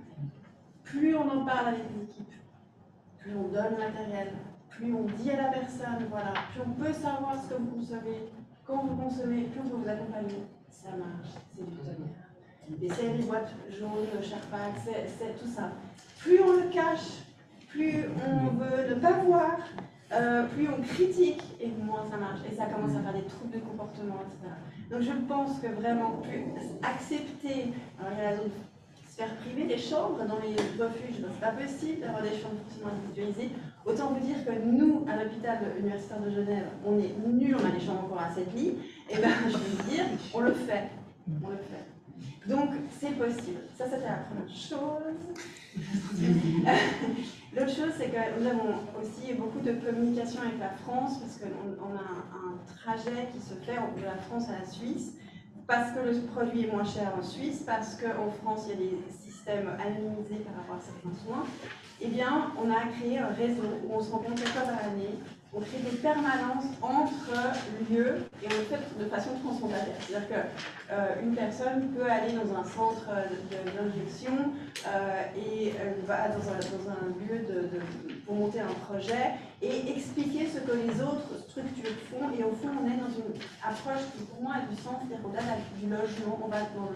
Plus on en parle avec les équipes, plus on donne le matériel, plus on dit à la personne, voilà, plus on peut savoir ce que vous concevez, quand vous consommez, plus on peut vous accompagner. Ça marche, c'est du tonnerre. Les séries boîtes jaunes, le Sherpa, c'est tout ça. Plus on le cache, plus on veut ne pas voir, plus on critique, et moins ça marche. Et ça commence à faire des troubles de comportement, etc. Donc je pense que vraiment, plus accepter, alors il y a la zone sphère privée, les chambres dans les refuges, c'est pas possible d'avoir des chambres forcément individualisées. Autant vous dire que nous, à l'hôpital universitaire de Genève, on est nuls, on a des chambres encore à 7 lits, et bien je veux dire, on le fait. On le fait. Donc c'est possible. Ça, c'était la première chose. L'autre chose, c'est que nous avons aussi beaucoup de communication avec la France, parce qu'on a un trajet qui se fait de la France à la Suisse, parce que le produit est moins cher en Suisse, parce qu'en France, il y a des systèmes anonymisés par rapport à certains soins. Eh bien, on a créé un réseau où on se rencontre une fois par année, on crée des permanences entre lieux et on le fait de façon transfrontalière. C'est-à-dire qu'une personne peut aller dans un centre d'injection et va dans un lieu pour monter un projet et expliquer ce que les autres structures font. Et au fond, on est dans une approche qui pour moi a du sens, c'est-à-dire au-delà du logement, on va dans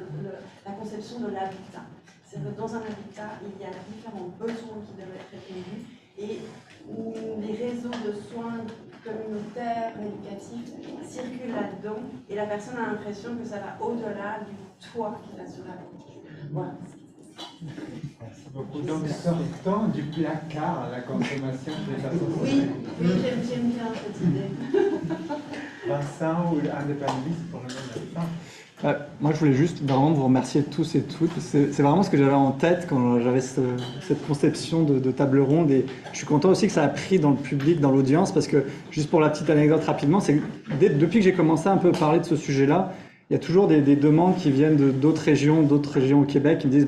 la conception de l'habitat. C'est-à-dire que dans un habitat, il y a différents besoins qui doivent être répondus et les réseaux de soins communautaires, éducatifs circulent là-dedans et la personne a l'impression que ça va au-delà du toit qu'il a sur la bouche. Voilà. Merci beaucoup. Donc, sortons du placard à la consommation des associations. Oui, j'aime bien cette idée. Vincent ou Anne de Panvis pour le moment. Moi, je voulais juste vraiment vous remercier tous et toutes. C'est vraiment ce que j'avais en tête quand j'avais cette conception de table ronde. Et je suis content aussi que ça a pris dans le public, dans l'audience, parce que, juste pour la petite anecdote rapidement, c'est que depuis que j'ai commencé à un peu parler de ce sujet-là, il y a toujours des demandes qui viennent d'autres régions au Québec, qui me disent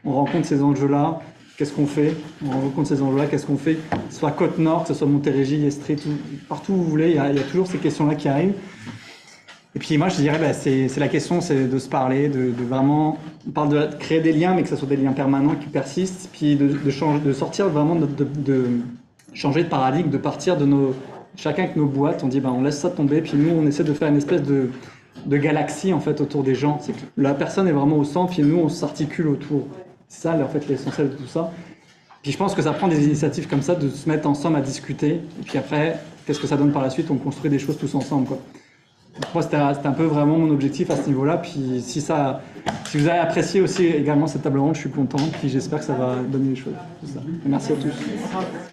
on rencontre ces enjeux-là, qu'est-ce qu'on fait? On rencontre ces enjeux-là, qu'est-ce qu'on fait? Que ce soit Côte-Nord, que ce soit Montérégie, Estrie, partout où vous voulez, il y a toujours ces questions-là qui arrivent. Et puis moi je dirais, c'est la question, c'est de se parler, de vraiment, on parle de créer des liens, mais que ce soit des liens permanents qui persistent, puis de sortir vraiment, de changer de paradigme, de partir de chacun avec nos boîtes, on dit on laisse ça tomber, puis nous on essaie de faire une espèce de galaxie en fait autour des gens. C'est que la personne est vraiment au centre, puis nous on s'articule autour. C'est ça en fait l'essentiel de tout ça. Puis je pense que ça prend des initiatives comme ça, de se mettre ensemble à discuter, et puis après, qu'est-ce que ça donne par la suite? On construit des choses tous ensemble, quoi. Donc moi, c'était un peu vraiment mon objectif à ce niveau-là. Puis si vous avez apprécié aussi également cette table ronde, je suis content. Puis j'espère que ça va donner des choses. Merci à tous.